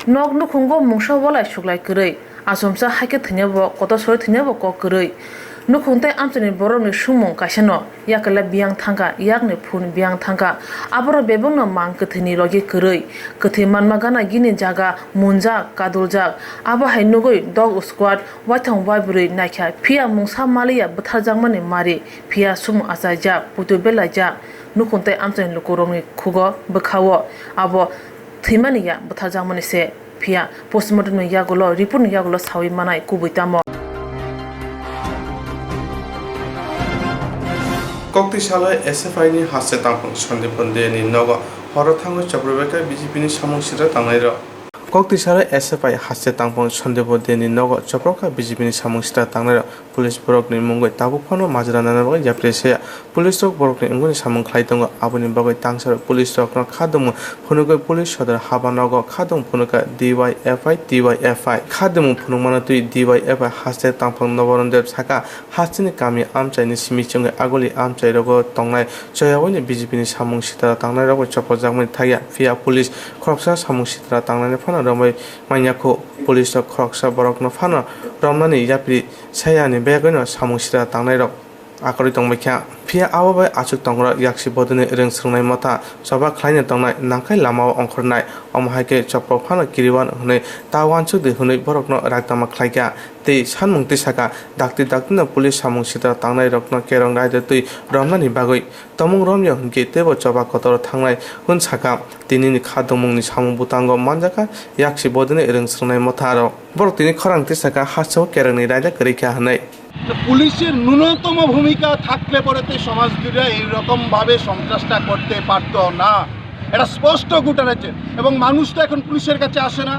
Speaker 4: Nog no Kongo Mungsha Wala Shuklai Kurai Asomsa Hake Tinebo Koto Sori Tinebo Kokurai No Kuntai Amsani Boroni Shumon Kashano Yakala Biang Tanka Yakne Pun Biang Tanka Abora Bebono Mankatini Logi Kurai Katiman Magana Gini Jaga Munja Kadulja Abahai Nogoi Dog Squad Watang Vibri Naka Pia Mungsa Malia Batazamani Mari Pia Sumu Asaja Putubela Ja No Kuntai Amsani Lukuroni Kugo Bakawo Abo Thimaniya Batazamani se Pia postmortem Yagulo Ripun Yagulo Sawi Manai Kubitamo
Speaker 1: Koktishala SFI ni hasse tampang Sandipande ni Nogo Horathango Chabrubeka BJP ni Samongsira Tangairo Koktishala SFI hasse tampang Sandipande ni Nogo Chaproka BJP ni Samongsira Tangairo Police Borok ni Mungoi Tabukono Majrana Nabaga Japrese Police Rock Borok ni Ngoni Samong Klaitongo Abuni Bagoi Tangsar Police Rock no Kadumu Punugoi Police Shodar Habanogo Kadum Punuka DYFI Kadumu Punumana Tui DYFI hasse tampang Novorondep Saka Hasini Kami Amchai ni Simichunga Agoli Amchai Rogo Tongnai Choyawani BJP ni Samongsira Tangnai Rogo Chapozangmani Thaya Fia Police Kroksa Samongsira Tangnai Fana Romai Manyako Police Rock Kroksa Borok no Fana Romnani Yapri Sayani Begano Samongsira Tangnai Rock Akori Tongbaikya Pia Awabai Achuk Tongra Yakshi Bodini Ring Sungnai Mata Soba Kleine Tongnai Nangkai Lamao Onkornai Omhaike Chopro Phana Kiriwan Hune Tawanchuk de Hune Borokno Raktama Klaikya Tei Sanmung Tisaka Dakti Daktina Police Samongsira Tangnai Rokno Kerong Raide Tui Romnani Bagoi Tomung Romyo Hunke Tebo Choba Kotor Tangnai Hun Saka Tinini Khadumungni Samung Butango Manjaka Yakshi Bodini Ring Sungnai Motaro Borok Tini Khorang Tisaka Haso Kerongni Raide Kerikya Hanai
Speaker 14: পুলিশের ন্যূনতম ভূমিকা থাকলে পরেতে সমাজ জুড়ে এইরকমভাবে সন্ত্রাসটা করতে পারত না এটা স্পষ্ট গুটারেছে এবং মানুষ তো এখন পুলিশের কাছে আসে না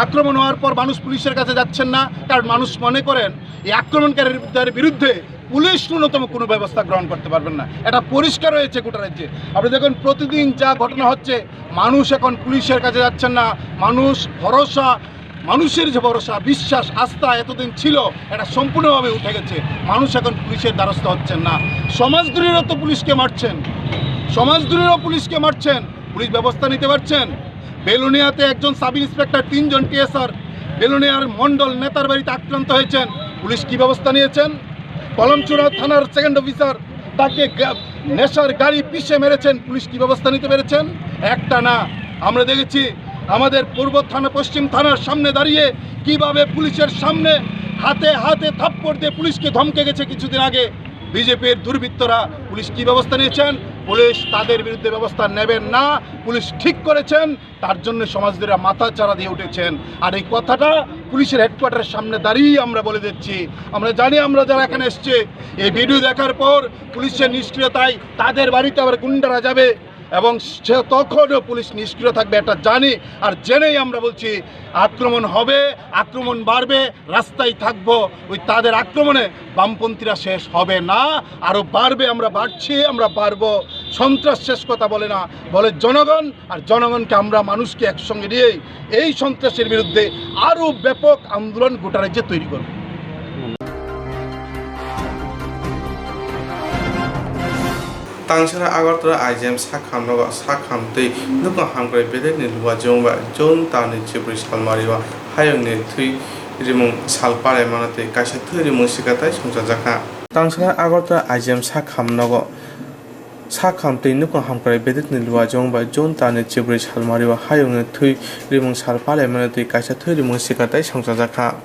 Speaker 14: আক্রমণ হওয়ার পর মানুষ পুলিশের কাছে যাচ্ছেন না কারণ মানুষ মনে করেন এই আক্রমণকারীদের বিরুদ্ধে পুলিশ ন্যূনতম কোনো ব্যবস্থা গ্রহণ করতে পারবেন না এটা পরিষ্কার হয়েছে গোটা রাজ্যে আপনি দেখুন প্রতিদিন যা ঘটনা হচ্ছে মানুষ এখন পুলিশের কাছে যাচ্ছেন না মানুষ ভরসা মানুষের যে ভরসা বিশ্বাস আস্থা এতদিন ছিল এটা সম্পূর্ণভাবে উঠে গেছে মানুষ এখন পুলিশের দ্বারস্থ হচ্ছেন না সমাজদ্রোহীরা তো পুলিশকে মারছেন পুলিশ ব্যবস্থা নিতে পারছেন বেলুনিয়াতে একজন সাব ইন্সপেক্টর 3 জন টিএসআর বেলুনিয়ার মণ্ডল নেতার বাড়িতে আক্রান্ত হয়েছেন পুলিশ কি ব্যবস্থা নিয়েছেন কলমচুরা থানার সেকেন্ড অফিসার তাকে নেশার গাড়ি পিষে মেরেছেন পুলিশ কি ব্যবস্থা নিতে পেরেছেন একটা না আমরা দেখেছি আমাদের পূর্ব থানা পশ্চিম থানার সামনে দাঁড়িয়ে কিভাবে পুলিশের সামনে হাতে হাতে থাপ্পড় দিয়ে পুলিশকে ধমকে গেছে কিছুদিন আগে বিজেপির দুর্বৃত্তরা পুলিশ কি ব্যবস্থা নিয়েছেন পুলিশ তাদের বিরুদ্ধে ব্যবস্থা নেবেন না পুলিশ ঠিক করেছেন তার জন্য সমাজদীরা মাথা চাড়া দিয়ে উঠেছেন আর এই কথাটা পুলিশের হেডকোয়ার্টারের সামনে দাঁড়িয়ে আমরা বলে দিচ্ছি আমরা জানি আমরা যারা এখানে এসছে এই ভিডিও দেখার পর পুলিশের নিষ্ক্রিয়তায় তাদের বাড়িতে আবার গুন্ডারা যাবে এবং সে তখনও পুলিশ নিষ্ক্রিয় থাকবে, এটা জানি। আর জেনেই আমরা বলছি আক্রমণ হবে, আক্রমণ বাড়বে, রাস্তায় থাকবো। ওই তাদের আক্রমণে বামপন্থীরা শেষ হবে না, আরও বাড়বে। আমরা বাড়ছি, আমরা বাড়বো। সন্ত্রাস শেষ কথা বলে না, বলে জনগণ। আর জনগণকে আমরা মানুষকে একসঙ্গে নিয়েই এই সন্ত্রাসের বিরুদ্ধে আরও ব্যাপক আন্দোলন গোটা রাজ্যে তৈরি করব।
Speaker 1: Tangsara Agartala IJM Sakhamnoga Sakhamtei Nuka Hamkrai Bedeni Luwa Jomba Jon Tani Chibri Salmariwa Hayongni Thui Rimung Salpare Manate Kasha Thui Rimung Sikatai Sungsajaka Tangsara Agartala IJM Sakhamnoga Sakhamtei Nuka Hamkrai Bedeni Luwa Jomba Jon Tani Chibri Salmariwa Hayongni Thui Rimung Salpare Manate Kasha Thui Rimung Sikatai Sungsajaka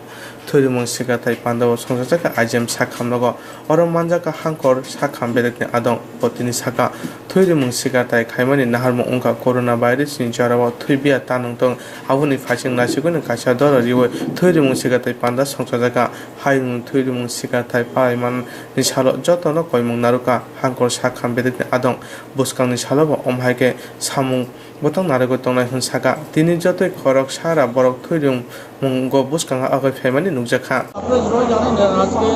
Speaker 1: Thurimung Sikatai Pandawa Sungsajaka IJM Sakhamnoga Oro Manjaka Hankor Sakham Bedekni Adong Potini Saka Thurimung Sikatai Kaimani Naharmo Unka Coronavirus in Jarawa Thubia Tanungtong Avuni Fashing Nasigun Kasha Dora Riwe Thurimung Sikatai Panda Sungsajaka Haimung Thurimung Sikatai Paiman Nishalo Jotono Koimung Naruka Hankor Sakham Bedekni Adong Buskang Nishalo Omhake Samung Botong Naragotong Saka Tini Jote Korok Sara Borok Thurum Mungo Buskang Aga Family Nujaka.
Speaker 15: আপনারা সবাই জানেন যে আজকে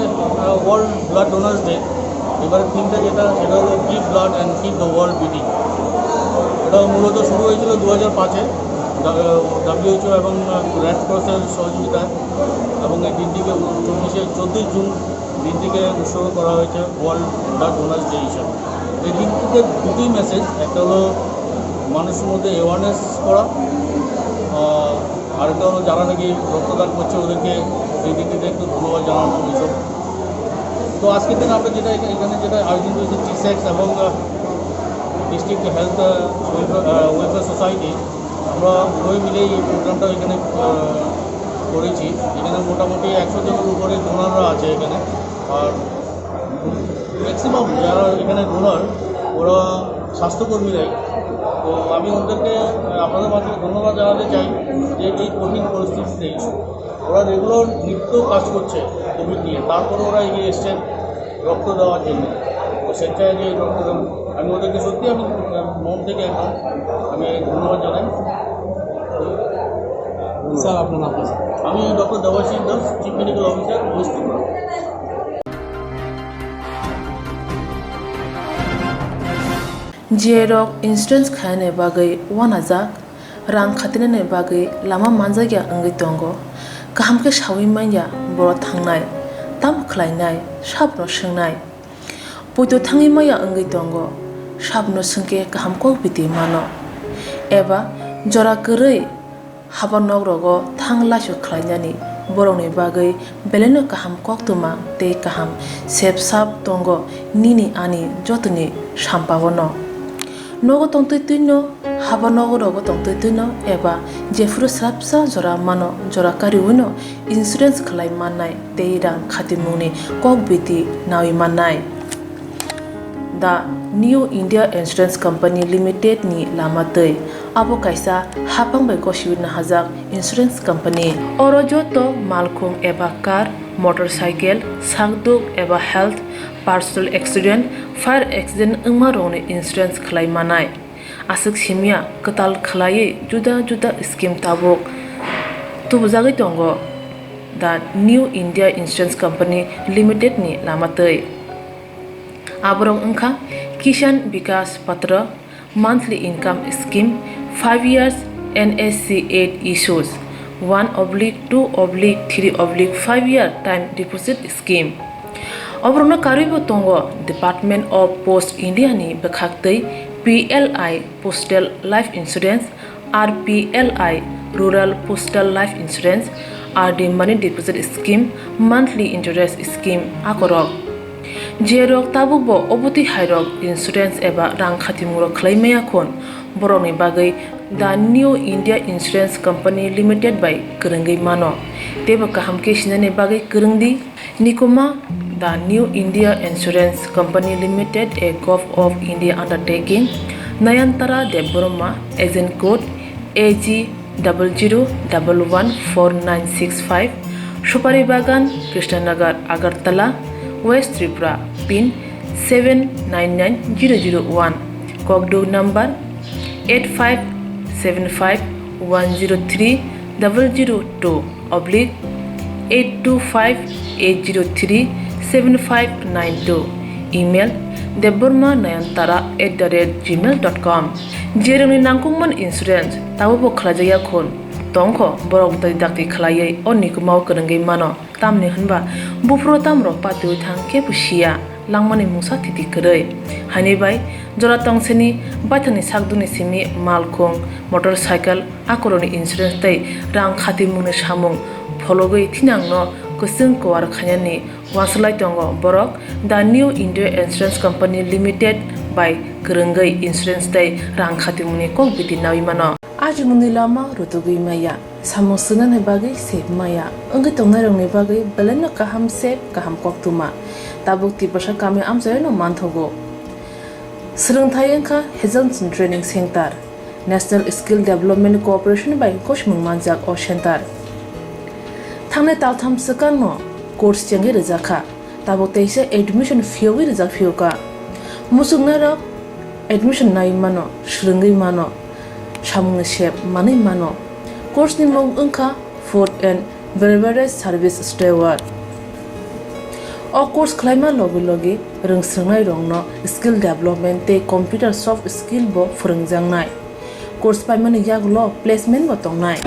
Speaker 15: world blood donors day. এবারে থিমটা যেটা সেটা হলো give blood and keep the world beating. এটা মূলত শুরু হয়েছিল 2005-এ WHO এবং রেড ক্রসের সহযোগিতায়, এবং এই দিনটিকে 14 জুন দিনটিকে উৎসর্গ করা হয়েছে ওয়ার্ল্ড ব্লাড ডোনার্স ডে হিসাবে। এই দিনটিতে দুটি মেসেজ, একটা হলো মানুষের মধ্যে অ্যাওয়ারনেস করা, আরেকটা হলো যারা নাকি রক্তদান করছে ওদেরকে এই দিনটিতে একটু ধন্যবাদ জানানো এইসব। তো আজকের দিন আমরা যেটা এখানে যেটা আয়োজন করেছি টিসেক্স এবং ডিস্ট্রিক্ট হেলথ ওয়েলফেয়ার সোসাইটি, আমরা উভয় মিলেই এই প্রোগ্রামটা এখানে করেছি। এখানে মোটামুটি 100 জনের উপরে ডোনাররা আছে এখানে, আর ম্যাক্সিমাম যারা এখানে ডোনার ওরা স্বাস্থ্যকর্মীরাই। তো আমি ওদেরকে আপনাদের মাধ্যমে ধন্যবাদ জানাতে চাই যে এই কঠিন পরিস্থিতিতে ওরা রেগুলার নিত্য কাজ করছে কোভিড নিয়ে, তারপরে ওরা এগিয়ে এসছেন রক্ত দেওয়ার জন্য। তো সেটাই যে রক্ত আমি ওদেরকে সত্যি আমি মন থেকে একদম আমি ধন্যবাদ জানাই। স্যার আপনার নাম? আমি doctor Debashis Das, chief medical officer, West Tripura.
Speaker 4: Jerok insurance khane bagai wanajak rang khatinane bagai lama manjagya angai tongo kaham ke shawi manya boro thangnai tam khlainai sabno swngnai puito thangi maya angai tongo sabno sungke kaham ko biti mano eba jora korei habanok rogo thanglasho khlainani boroni bagai beleno kaham koktwma tei kaham sep sap tongo nini ani jotoni sampawono nogo tongtoi tuino haba nogo rogo tongtoi tuino eba jefuru srapsa jora mano jora kariuno insurance khlai mannai tei rang khatimuni kokbiti nawi mannai. The New India Insurance Company Limited ni lamatei abo kaisa hapang bai goshiwin hajak insurance company oro joto malkhung eba car motorcycle sakduk eba health personal accident fire accident ungma rone insurance khlai manai asuk simia katal khlai juda juda scheme tabok tubujagai tongo the New India Insurance Company Limited ni lamatei aborong ungkha Kishan Vikas Patra monthly income scheme 5 years NSC 8 issues 1/2/3/5 year time deposit scheme Obrona karibo tongo Department of Post India ni bekhaktei PLI Postal Life Insurance RPLI Rural Postal Life Insurance RD Money Deposit Scheme Monthly Interest Scheme akorok Jerok tabubo obuti hairok insurance eba rang khatimuro khlaimaya khon boroni bagai the New India Insurance Company Limited by Kurungai mano teba kaham ke sinane bagai kurungdi nikoma the New India Insurance Company Limited a Gov of India undertaking Nayantara Deborma agent code AG 00114965 Shupari Bagan Krishnanagar Agartala West Tripura pin 799001 Kokborok number 8575103002 oblique 8258037592 email debormanayantara@gmail.com jeremni nangkungman insurance tawo khlajaya khon tongkho borok dakti khlaiye onni kumau kanangai mano tamni hanba bufro tamro patu thang ke pusia langmani musa titi krei hani bai jora tongseni bathani sakduni simi malkhong motorcycle akoroni insurance tai rang khati mungni samung phologoi thinangno kusung kwar khanyani waslai tongo borok the new India insurance company limited by Kerengai insurance tai rang khati mungni kok biti nawi mano aji mungni lama rutugui maya samusunan he bagi sep maya engi tongnai rongni bagi beleno kaham sep kaham Koktwma tabuk tibasha kami amsayo no manthogo Swrangchati engkha Hazelson Training Center National Skill Development Corporation by Koshmung Manjak o Center Thangnai taltham sakano course changi rizakha tabuk teise admission fee rizak fioka musungna rok admission nai mano shringai mano samung shep mani mano course ni mong engkha food and beverage service steward o course khlaima logi rungsrangnai rongno skill development te computer soft skill bo phurungjangnai course paimani yaglo placement bo tongnai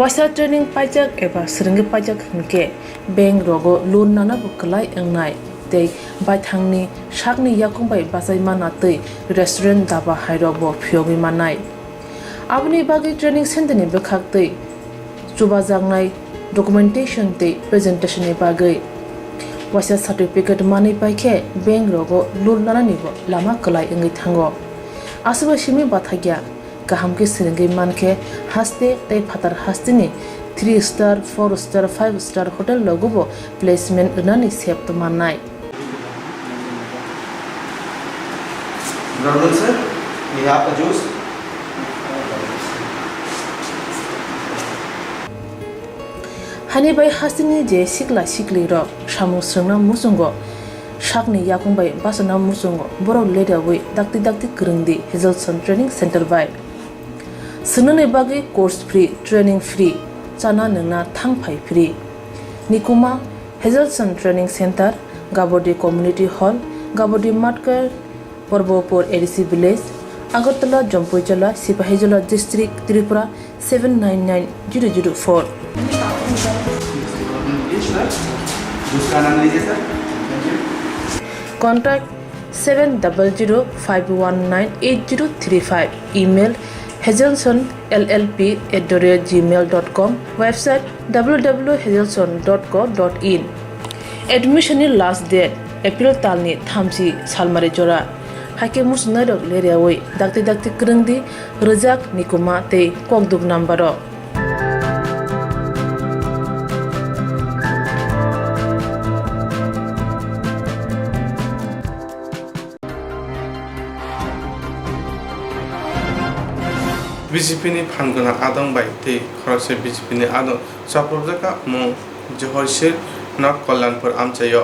Speaker 4: wasa training pajak eba srungi pajak hunke bank rogo loan nana buklai engnai tei baithangni sakni yakungbai basai mana tei restaurant daba hairo bo phiogi manai abni bagi training center ni bekhak tei chubajangnai documentation tei presentation ni bagai wasa certificate mani paikhe bank rogo loan nana ni bo lama klai engai thango asuba simi bathagya kahamke srungi manke haste tei phatar hastini 3 star 4 star 5 star hotel logo placement nani sep to manai
Speaker 7: Brother sir, we have a juice.
Speaker 4: hani bai hasini je sikla sikli ro samu srungna musungo sakni yakungbai basana musungo borok leda wi dakti krungdi Hazelson Training Center by sunane bagi course free training free chana nungna thangphai free nikuma Hazelson Training Center Gabodi Community Hall Gabodi Matkar Porbopur ADC Village Agartala Jampuijala Sipahijala District Tripura 799004 Contact 7005198035 email hazelsonllp@gmail.com website www.hazelson.co.in admission last date April talni thamsi salmari jora hake musna dok leriawai dakti krungdi rejak nikuma tei Kokborok number
Speaker 1: BJP ni phangona adong bai tei khorokse BJP ni adong saprojaka mung johorshir nok kollanpur amchayo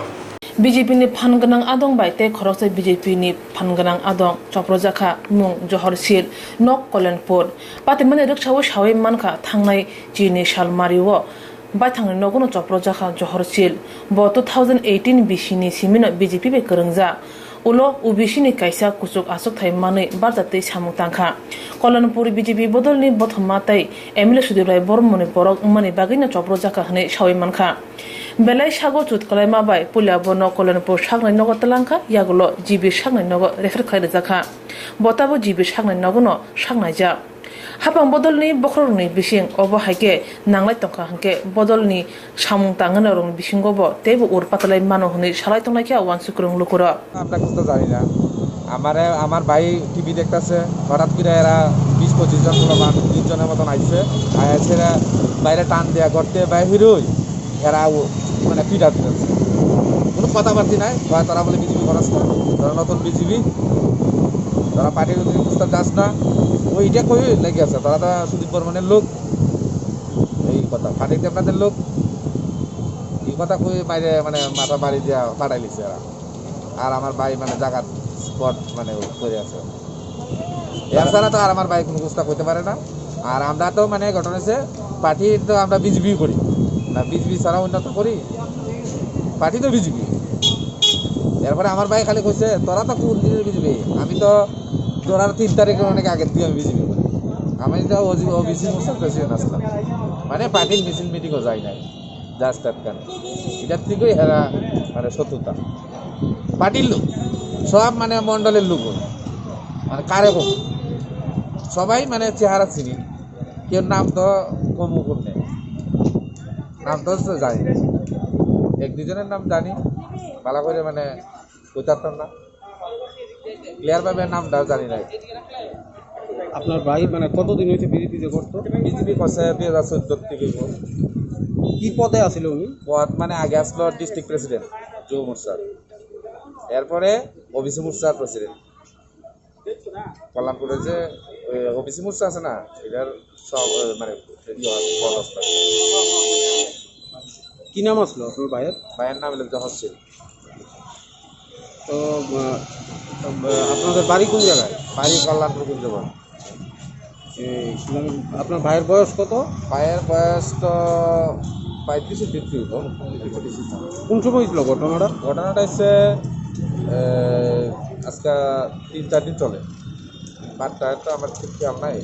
Speaker 4: BJP ni phanganang adong bai te khorokse BJP ni phanganang adong chaprojaka mung johorshir nok kollanpur patimane riksawo shawai manka thangnai chini salmariwo bai thangni nogono chaprojaka johorshir bo 2018 bishini simina BJP be krungja ulo ubishini kaisa kusuk asuk thai mane barjate samung tangkha kollanpur BJP bodolni bothoma tai MLA Sudibrai Bormoni borok mani bagina chaprojaka hne shawai manka belai sago chut kalaima bai pulia bono kollanpur sagnai nogo talangkha yagulo jibi sagnai nogo refer khaida jakha botabo jibi sagnai nogono sagnai ja hapang bodolni bokrongni bising obo haike nanglai tongkha hanke bodolni samung tangana rong bisingo bo tebo ur patalai mano hne salai tongnai kya wansukrong lukura
Speaker 16: আমরা কিছু জানি না আমার ভাই TV দেখতেছে হঠাৎ করে এরা 20-25 জন পোলাপান 30 জনের মতন আইছে আয়াছেরা বাইরে টান দেয়া করতে বাইরে এরা মানে পিটা দিতেছে কোনো কথাবার্তা নাই তারা বলে বিজেপি করাস না তারা নতুন বিজেপি তারা পার্টির প্রস্তাব যাস না ওইটা কই লেগে আছে তারা তো সুদীপ বর্মনের লোক এই কথা কথা পার্টিতে আপনাদের লোক এই কথা কই বাইরে মানে মাথা বাড়ি দিয়া পাঠাই লিছে আর আমার ভাই মানে জায়গার স্পট মানে করে আছে এছাড়া তো আর আমার ভাই কোনো বুঝতে করতে পারে না আর আমরা তো মানে ঘটনা হচ্ছে পার্টি তো আমরা বিজেপি করি না বিজেপি ছাড়া উন্নত করি পার্টি তো বিজেপি এরপরে আমার ভাই খালি কইছে তোরা তো কোন দিনের বিজেপি আমি তো তোরার 3 তারিখের অনেক আগের থেকে আমি বিজেপি করি আমি তো ওবিসি মোর্চার প্রেসিডেন্ট আসলাম মানে পার্টির মিছিল মিটিংও যাই নাই জাস্ট কেন এটার থেকেই হেরা মানে শত্রুতা পার্টির লোক সব মানে মন্ডলের লোক মানে কারে হোক সবাই মানে চেহারা চিনি কেউ নাম তো কমু কম নেই নাম তো জানি এক দুজনের নাম জানি ভালো করে মানে কইতাম না ক্লিয়ার ভাবে নামটাও জানি না
Speaker 15: আপনার ভাই মানে কতদিন হয়েছে বিজেপিতে করতো
Speaker 16: বিজেপি করছে 2014 থেকে
Speaker 15: কি পদে আছিল উনি
Speaker 16: পদ মানে আগে আসলো ডিস্ট্রিক্ট প্রেসিডেন্ট যুব মোর্চার এরপরে ওবিসি মোর্চার প্রেসিডেন্ট কল্যাণপুরে যে ওবিসি মোর্চা আছে না এটার সব মানে পদ আসলো
Speaker 15: কি নাম আসলো আপনার
Speaker 16: ভাইয়ের নাম হলো জহরশীল
Speaker 15: তো আপনাদের বাড়ি কোন জায়গায়
Speaker 16: বাড়ি কল্যাণপুর কুঞ্জবন
Speaker 15: আপনার ভাইয়ের বয়স কত
Speaker 16: ভাইয়ের বয়স তো 35
Speaker 15: কোন সময় হয়েছিল
Speaker 16: ঘটনাটা হচ্ছে আজকে 3-4 দিন চলে বারটা তো আমার ঠিক খেয়াল নাই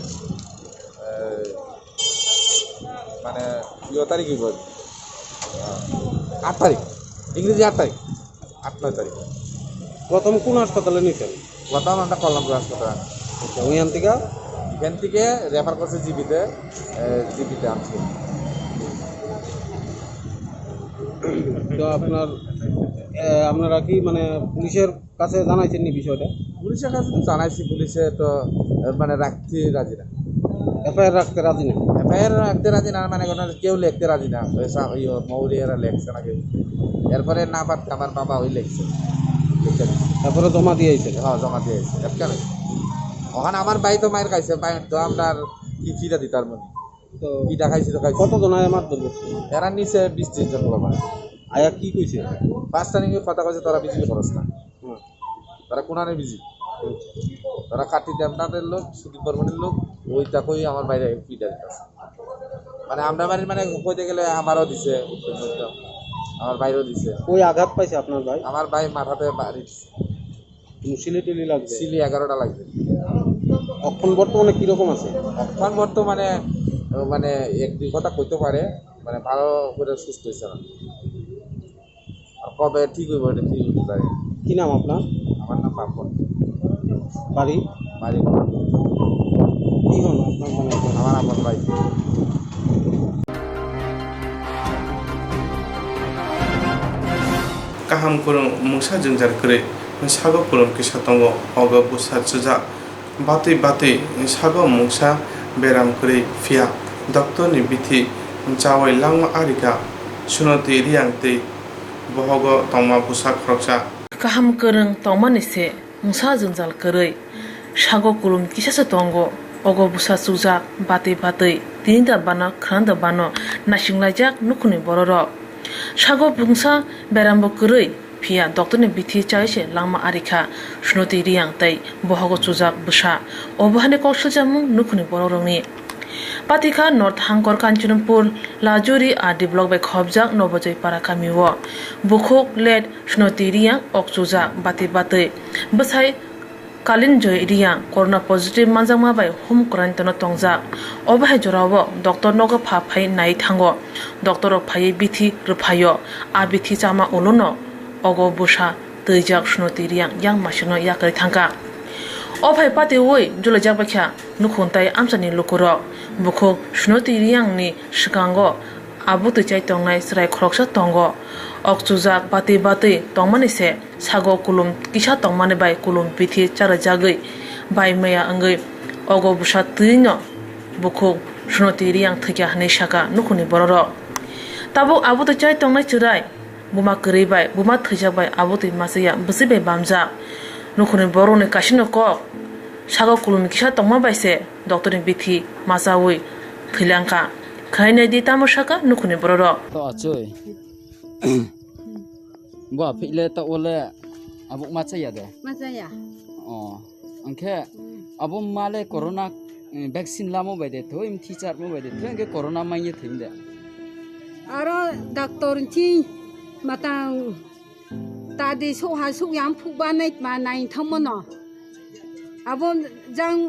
Speaker 16: মানে 2 তারিখ 8 তারিখ ইংরেজি 8 তারিখ 8-9 তারিখ
Speaker 15: প্রথম কোন হাসপাতালে নিয়েছেন
Speaker 16: প্রথম আমরা কল্যাণপুর হাসপাতাল
Speaker 15: এখান
Speaker 16: থেকে রেফার করছে জিবিতে আনছি
Speaker 15: তো আপনারা কি মানে পুলিশের কাছে জানাইছেন নি বিষয়টা
Speaker 16: পুলিশের কাছে তো জানাইছি পুলিশে তো মানে রাখতে রাজি না
Speaker 15: এফআইআর রাখতে রাজি না
Speaker 16: এফআইআর রাখতে রাজি না মানে কেউ লিখতে রাজি না মৌরিয়ারা লেখছে না কেউ এরপরে না পারতে আমার বাবা ওই লেখছে
Speaker 15: তারপরে জমা দিয়েছে
Speaker 16: হ্যাঁ জমা দিয়েছে কেন ওখানে আমার ভাই তো মায়ের খাইছে তো আপনার কি ফিরা দিতার মনে
Speaker 15: তো
Speaker 16: কিটা খাইছি তো খাইছি
Speaker 15: কতজন আয় আমার দল
Speaker 16: এরা নিচে 20-30 জন বলা মানে
Speaker 15: আয়া কি কইছে
Speaker 16: 5 তারিখে কথা কইছে তোরা বিজেপি করস না তারা কোনানে বিজেপি তারা কাটি দেবনাথের লোক সুদীপ বর্মনের লোক ওইটা কই আমার বাইরে পিটা দিতেছে মানে আমরা বাড়ির মানে কইতে গেলে আমারও দিছে আমার বাইরেও দিছে
Speaker 15: ওই আঘাত পাইছে আপনার ভাই
Speaker 16: আমার ভাই মাথাতে বাড়ি
Speaker 15: সিলি টিলি লাগছে
Speaker 16: সিলি 11টা লাগবে
Speaker 15: এখন বর্তমানে কিরকম আছে
Speaker 16: এখন বর্তমানে মানে 1-2 কথা কইতে পারে মানে ভালো করে সুস্থ হয়েছে না আর কবে ঠিক হইব এটা ঠিক হতে পারে
Speaker 15: কি নাম আপনার
Speaker 16: আমার নাম বাপন
Speaker 15: বাড়ি কি হন আপনার মানে
Speaker 16: আমার আপন ভাই
Speaker 1: kaham kurung mungsa jengjar kre sago kurung kisa tongo ogo busa chuja bati sago mungsa beram kre fia doctor ni bithi chawai langma arika sunoti riang te bohogo tongma busa kroksa
Speaker 4: kaham kurung tongma ni se mungsa jengjar kre sago kurung kisa sa tongo ogo busa chuja bati tinda bana khranda bano nasinglajak nukuni bororo sago bungsa berambo kurui pia doctor ni bithi chaise langma arika sunoti riang tai bohogo chujak busa obahane kaushal jamung nukuni bororongni patika north hangkor kanchanpur lajuri adi block by khobjak nobojai parakamiwo bukhok led sunoti riang okchujak bati besai kalin joy riang corona positive manjangma bai home quarantine tongjak obahai jorawo doctor nogo pha phai nai thango doctor ok phai bithi ruphayo a bithi chama olono ogo busa tejak sunoti riang yang masino yakari thangka obhai pati oi julajak bakha nukhuntai amsani lokoro bukho sunoti riang ni shikango abutu chai tongnai srai khoroksa tongo okchujak bati tongmani se sago kulum kisa tongmani bai kulum bithi chara jagai bai maya angai ogo busa tino bukho sunoti riang thikya hane shaka nukhuni bororo tabo abutu chai tongnai chirai buma kri bai buma thijak bai abutu masaya busibe bamja nukhuni borone kasino ko sago kulum kisa tongma bai se doctor ni bithi masawi thilangka khaina di tamosaka nukuni bororo
Speaker 17: to achoi bo phile to ole abuk ma chaya de angke abum male corona vaccine lamo baide to im teacher mo baide to angke corona mai thimde
Speaker 11: aro doctor chi matang ta de so ha su yang phu ba nai ma nai thamono abom jang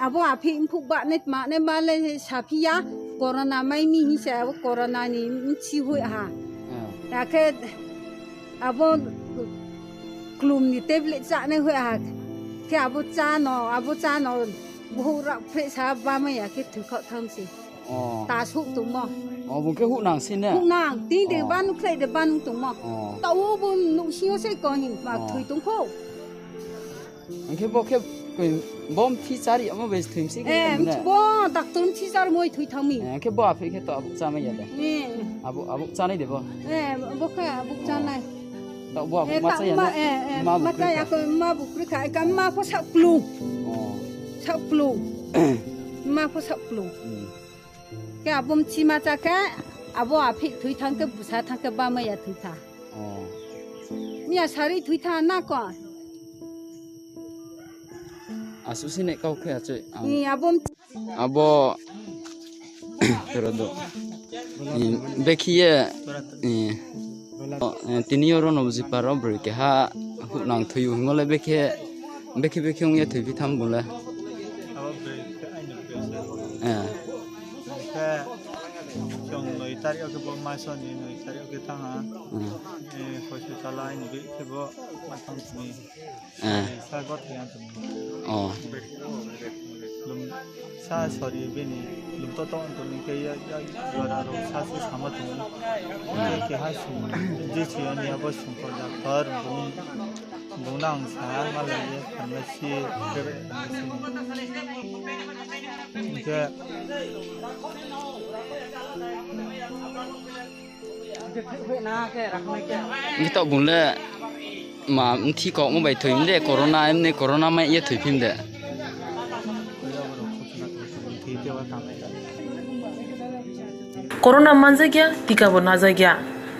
Speaker 11: abo api phu ba nai ma ne ma le sapia corona mai mi hi sa corona ni chi hui ha ta ke abo klum ni tablet cha ne hui ha ke abo cha no bu ra phe sa ba ma ya ke thu kho tham si ta su tu mo
Speaker 17: bun ke hu nang sin ne
Speaker 11: hu nang ti de ban nu khle de ban tu mo ta wo bun nu xiu se ko hin ma thui tung kho
Speaker 17: angke bo ke bom teacher ama bes thim si ke ne
Speaker 11: bo doctor teacher moi thui thami
Speaker 17: angke bo api ke to abuk cha ma ya de abuk cha nai de bo
Speaker 11: bo ka abuk cha nai
Speaker 17: to bo abuk ma cha ya
Speaker 11: ma cha ya ko ma bu kri khai kam ma pho sa plu ma pho sa plu ke abum chi ma cha ka abo api thui thang ke busa thang ke ba ma ya thui tha mia sari thui tha na ko
Speaker 17: asusi ne kau ke achoi
Speaker 11: ni abum
Speaker 17: abo terado bekhiye tinioro nobuji paro brike ha nang thuyu ngole bekhe ngye thubi tham bula
Speaker 13: noi tari oke bo maso ni noi tari oke tanga hospital line bi ke bo matang ni sa got yang tu lum sa sorry beni lum to tu ni ke ya jora ro sa si sama tu ke ha su ji chi ani abo su ko da par bunang sa ma la ye pharmacy ke
Speaker 17: kita bunle ma thi ko mo bai thuim de corona em ne corona mai ye thui phim de
Speaker 4: corona manjagya tika bo najagya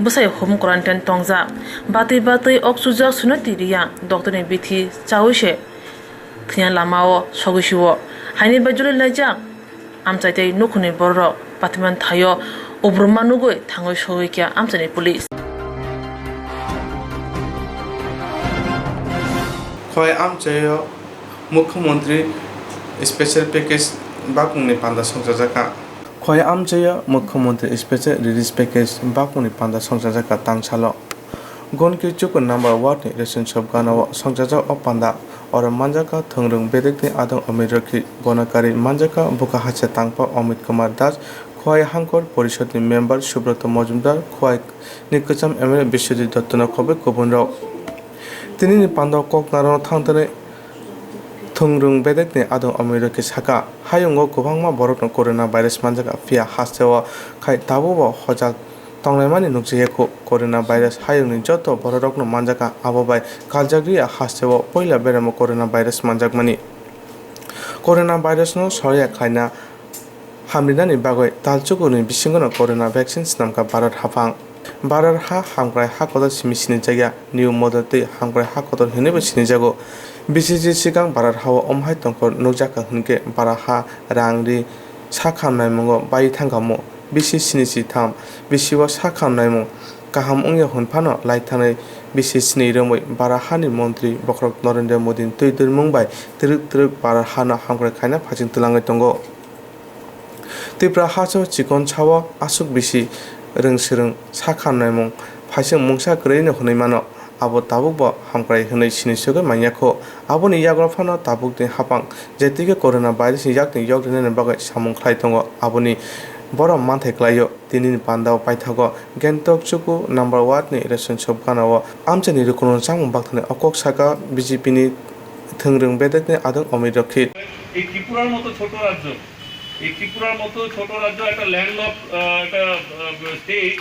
Speaker 4: busai home quarantine tongja batai oksuja sunati riya doctor ne bithi chawise khyan lamao sogusiwo haini bajule laja amchaitai nukhuni borro patman thayo obrummanugoi thangoi soikya amchani police
Speaker 1: khoi amchayo mukhയമন্ত্রী special package bakungni panda songjaka khoi amchayo mukhയമন্ত্রী special release package bakungni panda songjaka tangsalo gonki chukun number 1 ni ration shop ganao songjaka opanda or manjaka thongrung bedekni adong amiraki gonakari manjaka buka hache tangpa Amit Kumar Das khoi hangkor porishod ni member Subroto Mojumdar khoi ni kacham MLA Biswajit Dotto khobe kobunro tini ni panda koknaro thangtane thongrung bedekni adong amiraki saka hayungo kubangma borokno corona virus manjaka pia hasewa khai tabubo hojak tonglaimani nukjiyeko corona virus hayungni joto borokno manjaka abobai kaljagriya hasewa poila beramo corona virus manjakmani corona virus no sorya khaina hamrinani bagoi talchukuni bisingono corona vaccine snamka Bharat hafang Bharat ha hamkrai ha kodor simisini jaga new model hamkrai ha kodor hinebe sinijago BCG sigang Bharat hawa omhai tongkor nukjaka hunke Bharat ha rangri sakhamnai mongo bai thangamo BC sinisi tham BC wa sakhamnai mong kaham ongya hunphano laithanai BC sini romoi Bharat hani mantri Bokrok Narendra Modi tuitur mungbai truk Bharat hana hamkrai khaina phajing tulangai tongo Tripura haso chikon chawa asuk bisi rungsirung sakhamnai mong phaising mungsa kreino hunai mano abo tabukbo hamkrai hunai sinisoge manyako aboni yagrafano tabukni hapang jetike corona virus yakni yogrene bagai samung khlai tongo aboni boro manthai klayo tini pandao paithago gentok chuku number 1 ni ration shop ganao amchani rukunon samung bakthane okok saka BJP ni thongrung bedekne adong omirokit
Speaker 18: এই ত্রিপুরার মতো ছোট রাজ্য একটা landlock একটা state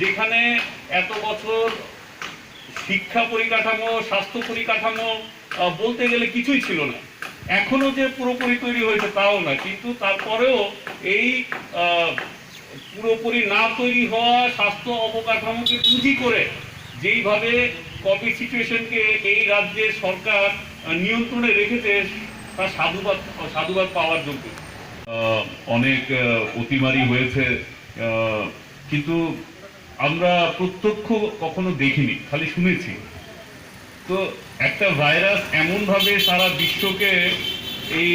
Speaker 18: যেখানে এত বছর শিক্ষা পরিকাঠামো স্বাস্থ্য পরিকাঠামো বলতে গেলে কিছুই ছিল না এখনো যে পুরোপুরি তৈরি হয়েছে তাও না কিন্তু তারপরেও এই পুরোপুরি না তৈরি হওয়া স্বাস্থ্য অবকাঠামোকে পুঁজি করে যেইভাবে কোভিড সিচুয়েশনকে এই রাজ্যের সরকার নিয়ন্ত্রণে রেখেছে তা সাধুবাদ পাওয়ার যোগ্য। অনেক অতিমারি হয়েছে, কিন্তু আমরা প্রত্যক্ষ কখনো দেখিনি, খালি শুনেছি। তো একটা ভাইরাস এমনভাবে সারা বিশ্বকে এই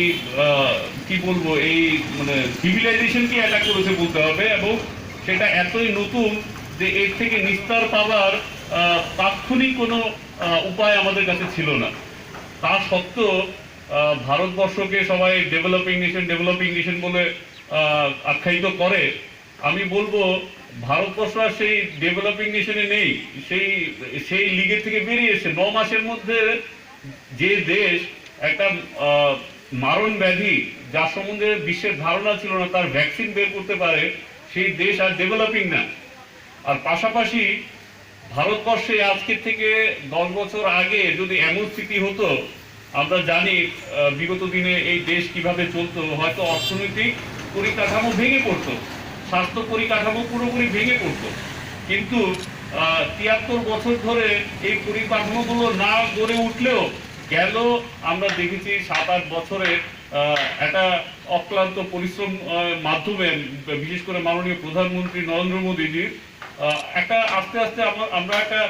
Speaker 18: কি বলবো, এই মানে সিভিলাইজেশনকে অ্যাটাক করেছে বলতে হবে, এবং সেটা এতই নতুন যে এর থেকে নিস্তার পাওয়ার তাৎক্ষণিক কোনো উপায় আমাদের কাছে ছিল না। তা সত্ত্বেও ভারতবর্ষকে সবাই ডেভেলপিং নেশন বলে আখ্যায়িত করে। আমি বলবো ভারতবর্ষ আর সেই ডেভেলপিং নেশনে নেই, সেই লিগের থেকে বেরিয়েছে। 9 মাসের মধ্যে যে দেশ একটা মারণ ব্যাধি যার সম্বন্ধে বিশ্বের ধারণা ছিল না তার ভ্যাকসিন বের করতে পারে, সেই দেশ আর ডেভেলপিং না। আর পাশাপাশি ভারতবর্ষে আজকের থেকে 10 বছর আগে যদি এমন স্থিতি হতো, আমরা জানি বিগত দিনে এই দেশ কিভাবে চলতো, হয়তো অর্থনৈতিক পরিকাঠামো ভেঙে পড়তো, স্বাস্থ্য পরিকাঠামো পুরোপুরি ভেঙে পড়তো। কিন্তু 73 বছর ধরে এই পরিকাঠামোগুলো না গড়ে উঠলেও গেল আমরা দেখেছি 7-8 বছরে একটা অক্লান্ত পরিশ্রম মাধ্যমে, বিশেষ করে মাননীয় প্রধানমন্ত্রী নরেন্দ্র মোদীজির একটা আস্তে আস্তে আমরা একটা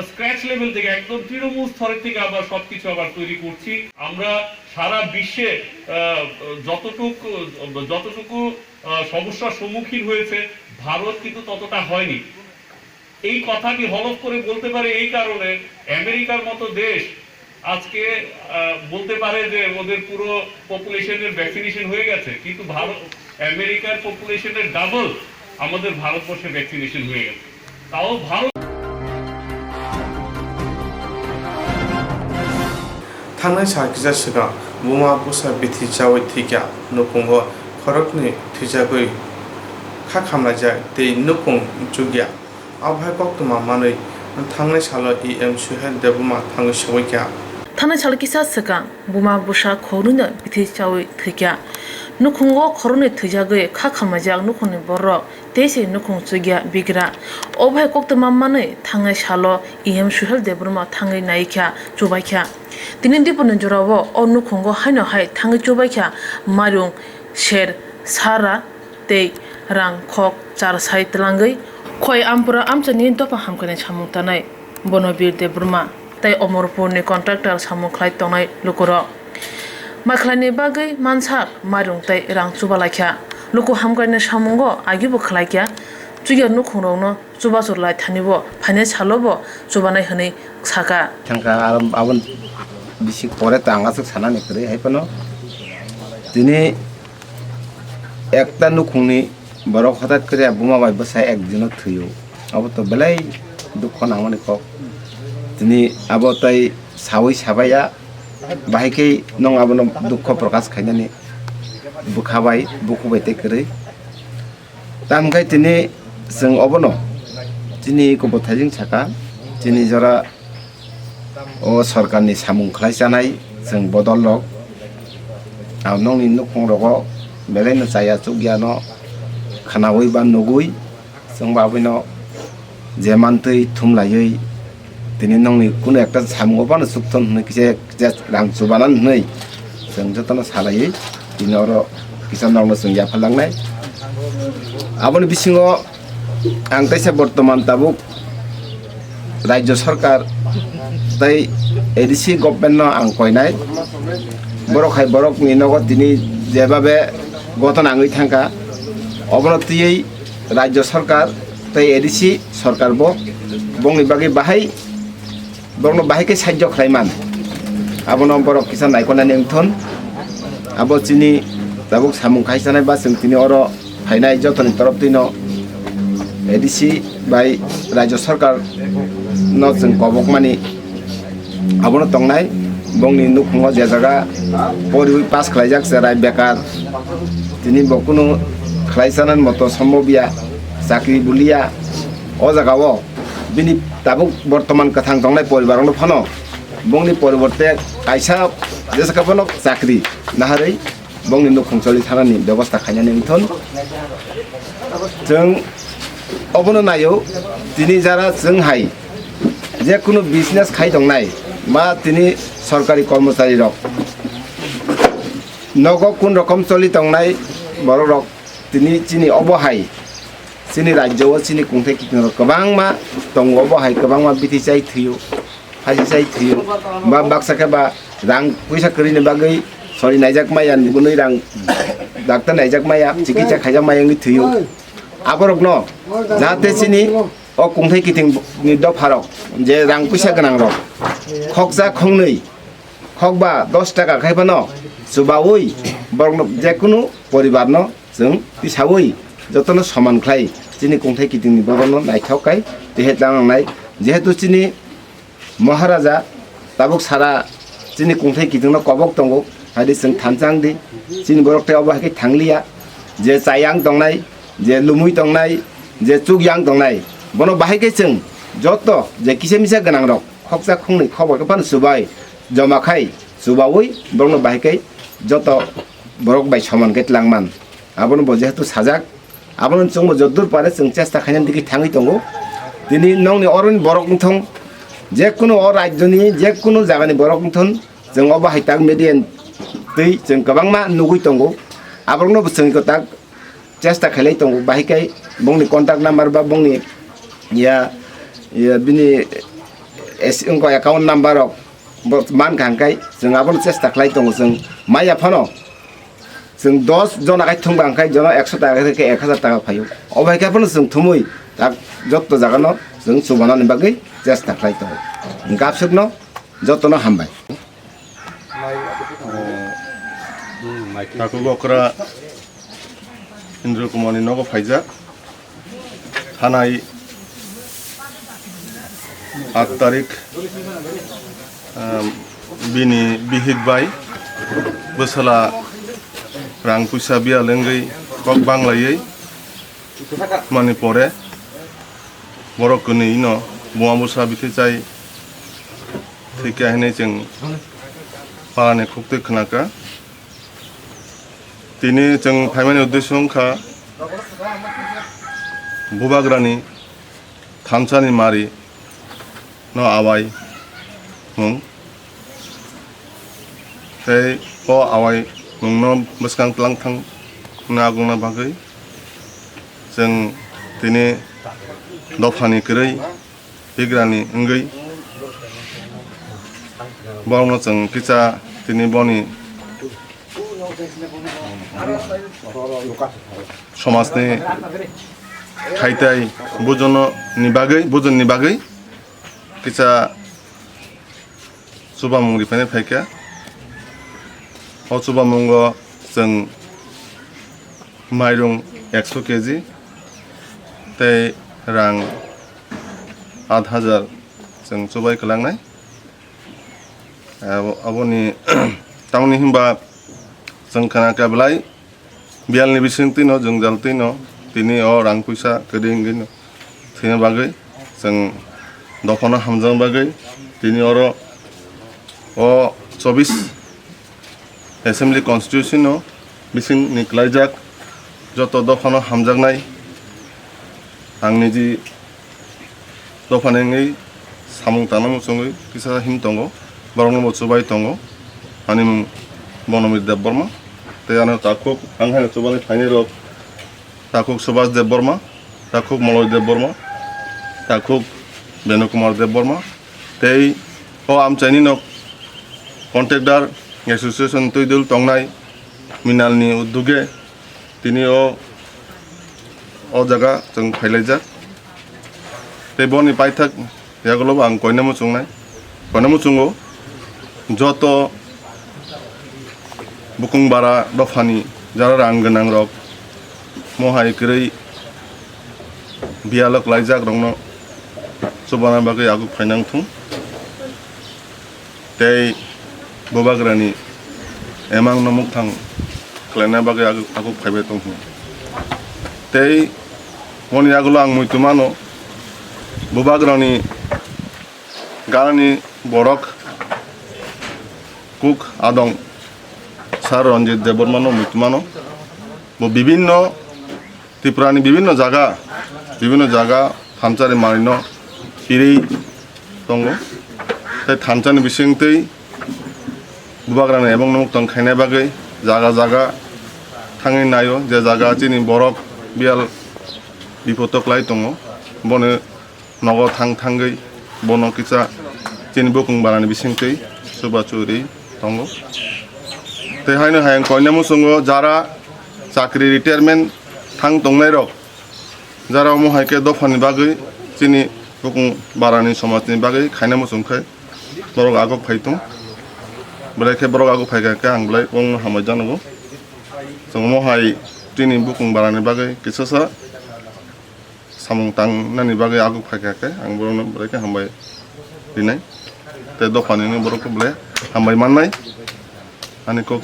Speaker 18: স্ক্র্যাচ লেভেল থেকে একদম তৃণমূল স্তরের থেকে আবার সবকিছু আবার তৈরি করছি। আমরা সারা বিশ্বে যতটুকু সমস্যার সম্মুখীন হয়েছে ভারত কিন্তু ততটা হয়নি। এই কথাটি হলফ করে বলতে পারে এই কারণে, আমেরিকার মতো দেশ আজকে বলতে পারে যে ওদের পুরো পপুলেশনের ভ্যাকসিনেশন হয়ে গেছে, কিন্তু আমেরিকার পপুলেশনের ডাবল আমাদের ভারতবর্ষে ভ্যাকসিনেশন হয়ে গেছে। তাও ভারত
Speaker 1: थांनाय सारखिजा सिगां बुमा बुसा बिथि जावै थैग्या नुखुंगो खरकनि थैजागै खा खामनायजाय दै नुखुं जुग्या आबहाय कक्तमा मानै थांनाय साल EM सुहेल देबुमा थाङै सवैग्या
Speaker 4: थांनाय साल किसा सिगां बुमा बुसा खौरुनो बिथि जावै थैग्या नुखुंगो खरकनि थैजागै खा खामनायजाय नुखुंनि बरक तेसे नुखुं जुग्या बिग्रा अबहाय कक्तमा मानै थांनाय साल EM सुहेल देबुमा थाङै नायख्या जुबायख्या তিনি দিপনের জোরাব ও নুখুঙ্গ হাইনো হাই থাঙ্গি চুবাইখ্যা মারুং শের সারা তেই রাং খক চার সাই তলাঙ্গই খয় আমপুরা আমচানি দফা হামখানে সামুং তানাই বনবীর দেববর্মা তাই অমরপুরনি কন্ট্রাক্টর সামুং খ্লাই তংনাই লুকুর মাখলাইনি বাগै মানসাক মারুং তাই রাং চুবাलाख्या लुकु हामगायनो सामुंगो आगिबो खलायख्या चुगिया नुखुंरौनो चुबासुरलाय थानिबो फाइने सालबो चुबानाय हनै साका
Speaker 19: थांका आबन बिसि परे तांगासो सानानि करे हायपनो दिनै একটা নুখুंनि बरक हठात करे बुमा बाय बसाय एकदिन थैयो अब तो बेलाय दुख नामानि क दिनै अब तै सावै साबाया बाहायकै नं आबनो दुख प्रकाश खायनानि बुखाबाय बुखुबाय तै करे तामखाय दिनै जों अबनो दिनै गबथायजों साका दिनै जरा ओ सरकारनि सामुं खालायजानाय जों बदलक नंनि नुखुंरक बेलायनो जाया जुगियानो खानावै बा नुगुइ जों बाबैनो जेमानतै थुमलायै दिनै नंनि कुनु एकटा सामुङावबानो सुक्तन होनो किसे रां जुबानानै होनै जों जतनो सालायै दिनै अर किसाननावनो जों याफालांनाय आबनि बिसिङाव आं तैसे बर्तमान ताबुक राज्य सरकार तै एडिसि गभर्नमेन्ट आं कयनाय बरखाय बरकनि नगद दिनै जेबाबे गठन आङै थांका अबनतियै राज्य सरकार तै एडिसि सरकारबो बंनि बागै बाहाय बंनो बाहायकै साहाय्य खालायमान आबनो बरक किसान नायखनानै ओंथन आबो चिनि ताबुक सामुं खायजानाय बा जों दिनै अर फायनाय जतननि तरफ दिनो एडिसि बाय राज्य सरकार न जों कबकमानि आबनो तंनाय बंनि नुखुङाव जे जागा परिबो पास खालायजाक जेराय बेकार दिनै बकुनु खालायजानानै मत सम्भबिया चाकरि बुलिया अ जागाव बिनि ताबुक बर्तमान कथां दंनाय परिबारावनो फनो बंनि परिबर्ते कायसा जेसाकाफनो चाकरि नाहारै बंनि नुखुं चलि थानायनि बेबस्था खायनानै ओंथन जों अबनो नायो दिनै যারা जोंहाय जेखुनु बिजनेस खायदंनाय मा दिनै सरकारि कर्मचारी रक नगद कोन रकम चलि दंनाय बर' रक दिनै चिनि अबहाय चिनि राज्योआव चिनि खुंथाय किथिं गोबां मा दङ अबहाय गोबां मा बिथिजाय थैयो फासिजाय थैयो बा बाक्साखा बा रां फैसा करिनि बागै सरि नायजाक माया नुगुनै रां डाक्टर नायजाक माया चिकित्सा खायजाक माया थैयो आबरक न जाहाथे चिनि अ खुंथाय किथिं नि दफारक जे रां फैसा गोनां रक खकजा खंनै खकबा 10 टाका खायबा न सुबावै बरन जेकुनु परिबार न जों हिसाबै जतन समान खाय चिनि खुंथाय किथिं नि बरन नायथावखाय देहेतलांनाय जेहेतु चिनि महाराजा ताबुक सारा चिनि खुंथाय किथिं न कबक दंगो हादि जों थानजांदि चिनि बरकते अबहाय थांलिया जे चायां दंनाय जे लुमुई दंनाय जे चुगयां दंनाय बनो बाहायके जों जत जे किसे मिसा गोनां रक खकजा खंनै खबरखौ फान सुबाय जमाखाय सुबावै बनो बाहायके जत बरक बाय समान गेतलांमान आबनो बजेहतु साजाक आबनो जों जद्दुर पारे जों चेष्टा खायनान दिखि थाङै दंगो दिनै नंनि अरन बरक थं जेकुनु अ राज्यनि जेकुनु जागानि बरक थन जों अबहाय ताक मेडियान दै जों गोबां मा नुगै दंगो आबनो जोंखौ ताक चेष्टा खालाय दंगो बाहायके बंनि कन्टाक्ट नाम्बार बा बंनि या बिनि उनको एकाउंट नाम्बार मान खांखाय जों आबनो चेष्टा खालाय दंगो जों माया फानो जों 10 जन आखाय थंबा आखाय जन 100 टाका के 1000 टाका फायो अबहायके फानो जों थुमै ताक जत्त जागानो जों सुबानानि बागै चेष्टा खालाय दंगो गाबसुकनो जत्तनो हामबाय
Speaker 14: ताकु बकरा इंद्र कुमारनि नगो फायजा थानाय 8 तारिख बिनि बिहित बाय बोसला रां फैसा बिया लेंगै कक बांलायै मानि परे बरकनि न बुआ मुसा बिथिजाय थैके हने जों पाराने खुक्ते खनाका तिनी जों फाइमानि उद्देश्य खा बुबाग्रानि थामसानि मारि न आवाय मुं तै अ आवाय मुं न बसकां प्लां थां नागुना बागै जों दिनै दफानि करै बिग्रानि अंगै बावनो जों किसा दिनै बनि समाजनि खायथाय बुजननि बागै किसा सुबामुंनिफ्रायनो फायखा सुबामुंग जों माइरं 100 केजि तै रां 8000 जों सुबाय खलांनाय अबनि टाउननि हिमबा जों खानाका बलाय बियालनि बिसिंति न जों जालति न तिनि अ रां पैसा कदिंगि न थिना बागै जों दखना हामजां बागै तिनि अर अ 24 एसेम्बली कन्स्टिट्यूशन न बिसिं निक्लाइजाक जत दखना हामजांनाय आंनि जि दफानेङै सामुं तानामुं सङै किसा हिम दंगो बरंनो बचुबाय दंगो आनि मुं बनमित देव बर्मा ते आनो ताकुक आंहाय चुबानि फाइनि रक ताकुक सुभाष देव बर्मा ताकुक मलय देव बर्मा ताकुक बेनु कुमार देव बर्मा ते ओ आमचाइनि न कन्ट्रेक्टर एसोसिएशन तैदुल तंनाय मिनालनि उद्योगे तिनि अ जगह जों फाइलायजा ते बनि पाइथाक यागलो आं कयनामु चुंगो जत बुकुं बारा दफानि जारा रां गोनां रक महाय करै बियालक लाइजाक रंनो सुबाना बागै आगु फाइनांथुं ते बोबाग्रानि एमां नमुक थां खलायना बागै आगु फाइबाय दं ते मनि आगुलो आं मुइतुमानो बोबाग्रानि गानि बरक कुक आदं सार रंजित देवबर्मानो मुइतुमानो बो विभिन्न ত্রিপুরাनि বিভিন্ন জায়গা थानसालि मारिनो हिरै दङ ताई थानसालि बिसिंतै बुबाग्रानो एबं नमुक्तं खायनाय बागै जागा थाङै नायो जे जागा चिनि बरफ बियाल बिफतक्लाय दङ बनो नगो थाङै बनो किसा चिनि बुकुं बारानि बिसिंतै सुबा चुरि दङ ताई हायनो हायं कयनामु संगो जारा चाकरि रिटायारमेन्ट थां दंनाय रक जारा महायके दफानि बागै चिनि बुकुं बारानि समाजनि बागै खायनामु संखाय बरक आगो फायतं बेलायखे बरक आगो फायगाके आं बेलाय बं हामय जानांगौ जों महाय चिनि बुकुं बारानि बागै किसासा सामुं तांनानि बागै आगो फायगाके आं बरनो बेलायखे हामबाय दिनै ते दफानिनो बरकखौ बेलाय हामबाय माननाय आंनि कक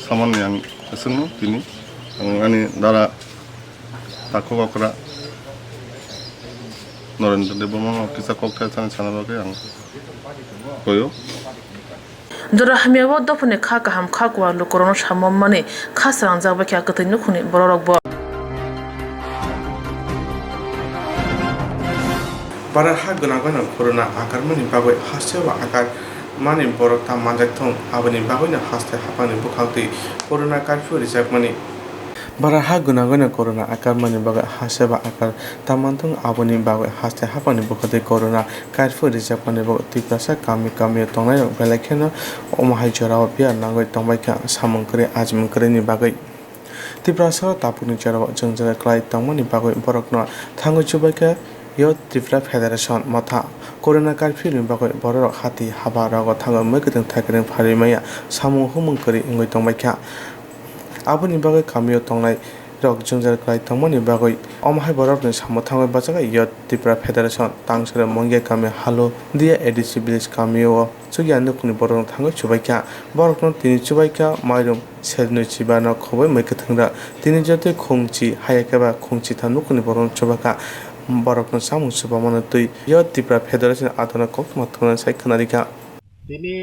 Speaker 14: सामाननि आं सोंनो दिनै आंनि दारा ताखौ गावग्रा नरेन्द्र देव बर्मा किसा कक्थाय साना बागै आं गयो
Speaker 4: जरा हामियाबो दफने खा गाहाम खा गवा लुकरनो सामम माने खासरां जाबाय गतै नुखुनि बररकबो
Speaker 1: बारा हा गनागोन कोरोना आकार मानि बागै हासेवा आकार मानि बरक ता मानजाक थं आबनि बागैनो हास्ते हापानि बुखांतै कोरोना कर्फ्यू रिजाक मानि बारा हा गनागोन कोरोना आकार मानि बागै हासेवा आकार तामानथं आबनि बागै हास्ते हापानि बुखांतै कोरोना कर्फ्यू रिजाक मानि बागै तिप्रासा कामि तंनाय बेलाखेनो अमहाय जराव बिया नांगै तंबायखा सामंकरे आजमंकरेनि बागै तिप्रासा तापुनि जराव जोंजों क्लाय तंमनि बागै बरकनो थांगै जुबायखा यो त्रिपुरा फेडारेशन मथा कोरोना कर्फ्यू नि बागै बरक हाति हाबा राग थांगो मैगदों थाइगदों फारिमाया सामु हुमंकरि इंगै तंबायखा आबनि बागै कामियो तंनाय रक जोंजों क्लाय तंमनि बागै अमहाय बरकनि सामु थांगै बाजागा यो त्रिपुरा फेडारेशन तांसरे मंगे कामि हालो दिया एडिसि विलेज कामियो सुगिया नुखुनि बरक थांगै चुबायखा बरकनो तिनि चुबायखा माइरम सेरनु चिबानो खबै मैगथोंरा तिनि जते खोंची हायाकेबा खोंची था नुखुनि बरक चुबाका बरकनो सामु सुबामानो तै यो त्रिपुरा फेडारेशन आधुनिक कोक्तमा थंना सायखनारिका
Speaker 15: दिनै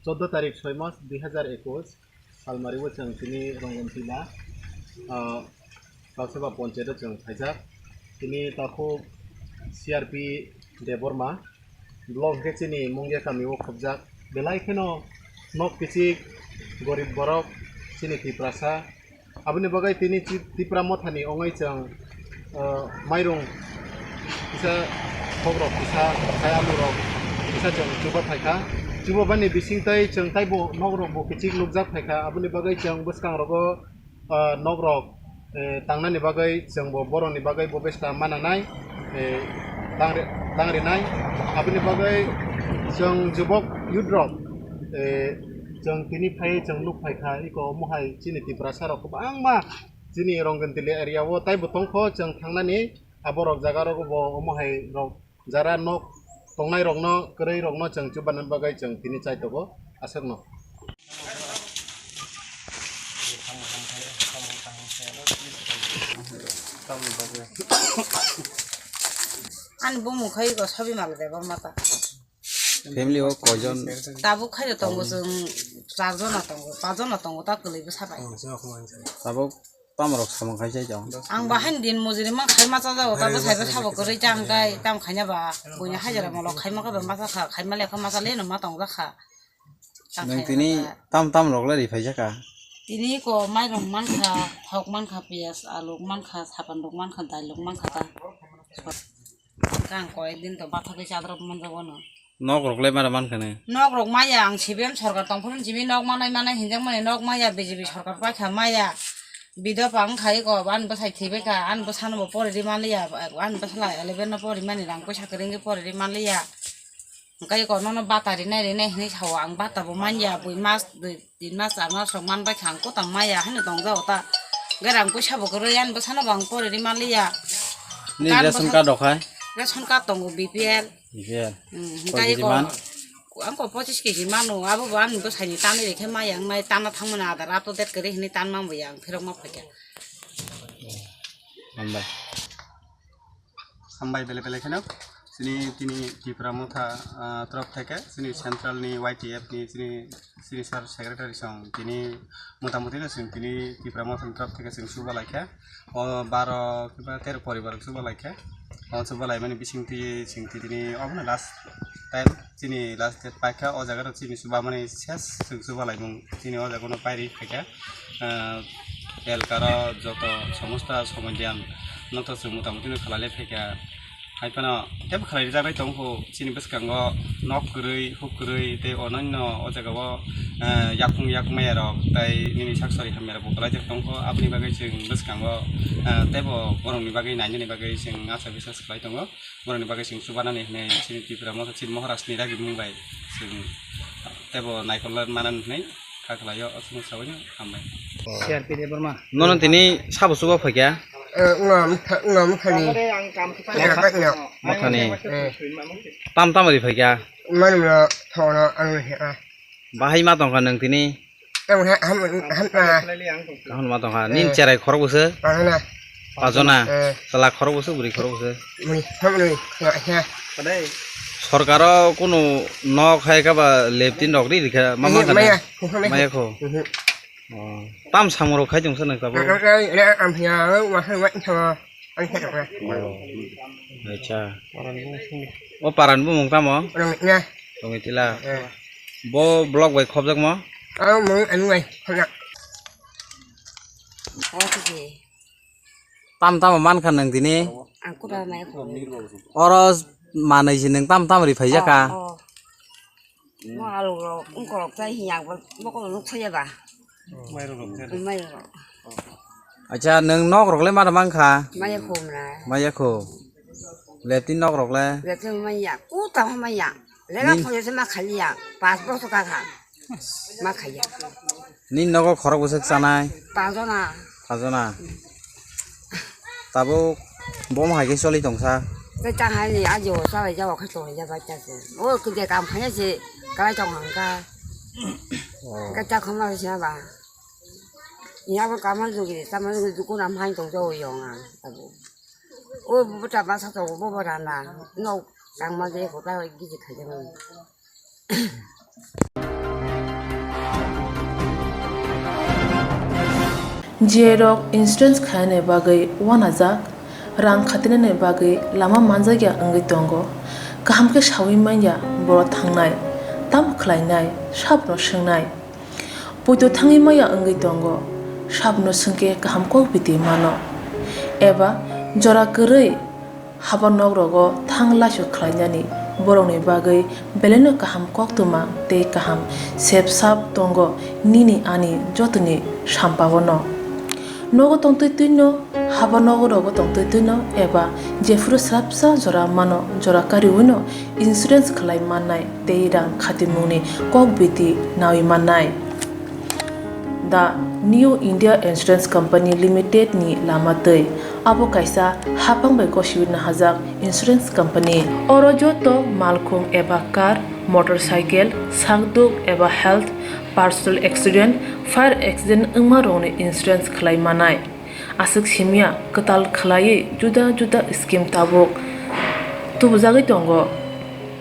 Speaker 15: 14 तारिख 6 मास 2021 सालमारिबो जों दिनै रंगनथिला गावसोबा पन्चायत जों फायजाक दिनै ताखौ सिआरपि देबरमा ब्लक गेचिनि मंगिया कामिओ खबजाक बेलायखेनो नक किछि गरिब बरक चिनि तिप्रासा आबनि बागै तिनि तिप्रा मथानि अंगै जों माइरं किसा खबरक किसा खायालुरक किसा जों जुबा थायखा जुबा बानि बिसिंतै जों ताइबो नगरक बो किछि लुकजाक थायखा आबनि बागै जों बसकांरगो नगरक तांनानि बागै जों बर'नि बागै बबेस्ता मानानाय दांरिनाय आबनि बागै जों जुबक युद्रक जों तिनिफ्राय जों लुकफायखा इको महाय चिनि तिप्रासा रक बांमा जोंनि रंगनथिलि एरियाव ताइबो तंखो जों थांनानै आबरक जागारक बो महाय रक जारा नक तंनाय रकनो करै रकनो जों जुबान बागै जों तिनि चाइतगो आसरनो
Speaker 11: आन बुमुखाय गो सबै माल देबर माता
Speaker 17: फेमिली हो कयजन
Speaker 11: ताबु खाय तंगो जों 4 जना तंगो 5 जना तंगो ता कलैबो साबाय
Speaker 17: ताबो तामरक सामखाय जाय जाव
Speaker 11: आं बाहाय दिन मजुरि मा खाय माचा जाव ताबो साइबो साबो करै जांगाय ताम खायना बा बयना हाजिरा मल खायमा का माचा खा खायमा लेखा माचा लेनो मा तंग खा
Speaker 17: नों तिनि ताम रक लै फायजाका
Speaker 11: तिनि को माइरं मानखा थक मानखा पियास आलु मानखा सापान दक मानखा दाइलक मानखा ता गां को एक दिन तो बाथा के चादर मन जावनो
Speaker 17: नक रकलै मारा मानखाने
Speaker 11: नक रक माया आं सिबिएम सरकार तंफोरन जिबि नक मानाय हिंजां माने नक माया बिजेपि सरकार पाखा माया बिदा पां खाय को आन बसाय थेबेका आन बसानो परेरि मालिया आन बसला 11 न परि मानि रां पैसा करेंगे परेरि Mallya kai ko no batari nai nei ni chawa ang bata bo manya bui mas 3 mas 4 mas man ba khang ko tang maya hanu tong ja ta garang ko sabo ko yan bo sana bang pore ri malia
Speaker 17: ni ration card dokhai
Speaker 11: ration card tong BPL kai ko ang ko 25 kg manu abo ban bo sai ni tan ni ke maya ang mai tan na thang mana da ra to det kare ni tan mang bo yang phirok ma phake
Speaker 17: sambai
Speaker 5: sambai bele bele kheno তিনি ত্রিপুরা মথা তরফ থেকে সেন্ট্রালনি YTF-ni তিনি sir secretary song তিনি মোটামুটি তিনি ত্রিপুরা মথাनि তরফ থেকে সুবা লাইখা 12 কিংবা 13 পরিবার সুবা লাইখা সুবা লাইমানি বিসিংতি তিনি অবনা লাস্ট টাইম তিনি লাস্ট ডেট পাইখা ও জায়গাটা তিনি সুবা মানে শেষ সুবা লাইমুং তিনি ও জায়গানো পাইরি ফাইখা এলকার যত সমস্ত সমাধান নত মোটামুটি খালালে ফাইখা হাইপানা টেপ খালাই যাবাই দंखौ চিনি বসকাंगो नक गरै हुक गरै ते अनन्य ओ जागाव याकुं याकमायारक ताई निनि साकसरि हामेरा बकलाय दंखौ आपनि बागै जों बसकांगो तेबो बरंनि बागै नायनि बागै जों आसा बिसास खालाय दङ बरंनि बागै जों सुबानानै होनाय चिनि टिप्रा मथ चिन महाराष्ट्रनि रागि मुंबाय जों तेबो नायखला मानान होनाय खाखलायो असुं सावैनो हामबाय
Speaker 6: CRP दे बर्मा नन तिनि साबो सुबा फैया Makani tam ori faiga bahai ma tong kanang tini kahon ma tong kan nin cerai khorok buse pajona sala khorok buse buri khorok buse সরকারও কোনো ন খাই কাবা লেপটিন ডগরি লিখা মামা কানে মায়া খো tam samuro khai jong san ka bo acha o paran bu mong tamo tong itila bo blog bai khop jak mo mong anu bai khop tam man khan nang dini
Speaker 11: aku dah mai khop
Speaker 6: oros manai jin nang tam ri phai jaka
Speaker 11: mo alu ro ko sai hiang bo ko lu thaya ba
Speaker 6: acha nang nok rok le ma mang kha
Speaker 11: maya khom na
Speaker 6: maya kho le tin nok rok le
Speaker 11: maya ku ta maya le ga phone se ma khali ya passport ka kha ma khaya
Speaker 6: nin nok khorok busak sanai pajona tabo bom hai ke soli tongsa
Speaker 11: cái trang hai này ai rồi sao lại cho vào khách rồi ra vào trang rồi ôi cái gì làm hay gì cái trong hàng cái trang không bao giờ bà nhà có cảm ơn rồi sao mà rồi cũng làm hai tổng rồi dùng à ôi bố trả bao sao bố trả là nó càng mà gì của tao cái gì khai cho mình
Speaker 4: Jerok insurance khane bagai wanajak rang khatinane bagai lama manjagya angai tongo kaham ke shawi manya boro thangnai tam khlainai sabno swngnai puito thangi maya angai tongo sabno sungke kaham ko biti mano eba jora korei habanok rogo thangla su khlainani borongni bagai beleno kaham koktwma tei kaham sep sap tongo nini ani jotoni sampawono nogo tongtoi tuino habanogo rogo tongtoi tuino eba jefuru srapsa jora mano jora kariuno insurance khlai mannai tei rang khatimuni kokbiti nawi mannai the New India Insurance Company Limited ni lamatei abo kaisa hapang bai kosibna hajak insurance company oro joto malkhung eba car motorcycle sakduk eba health personal accident fire accident ungma rone insurance khlai manai asuk simia katal khlai juda juda scheme tabok tubujagai tongo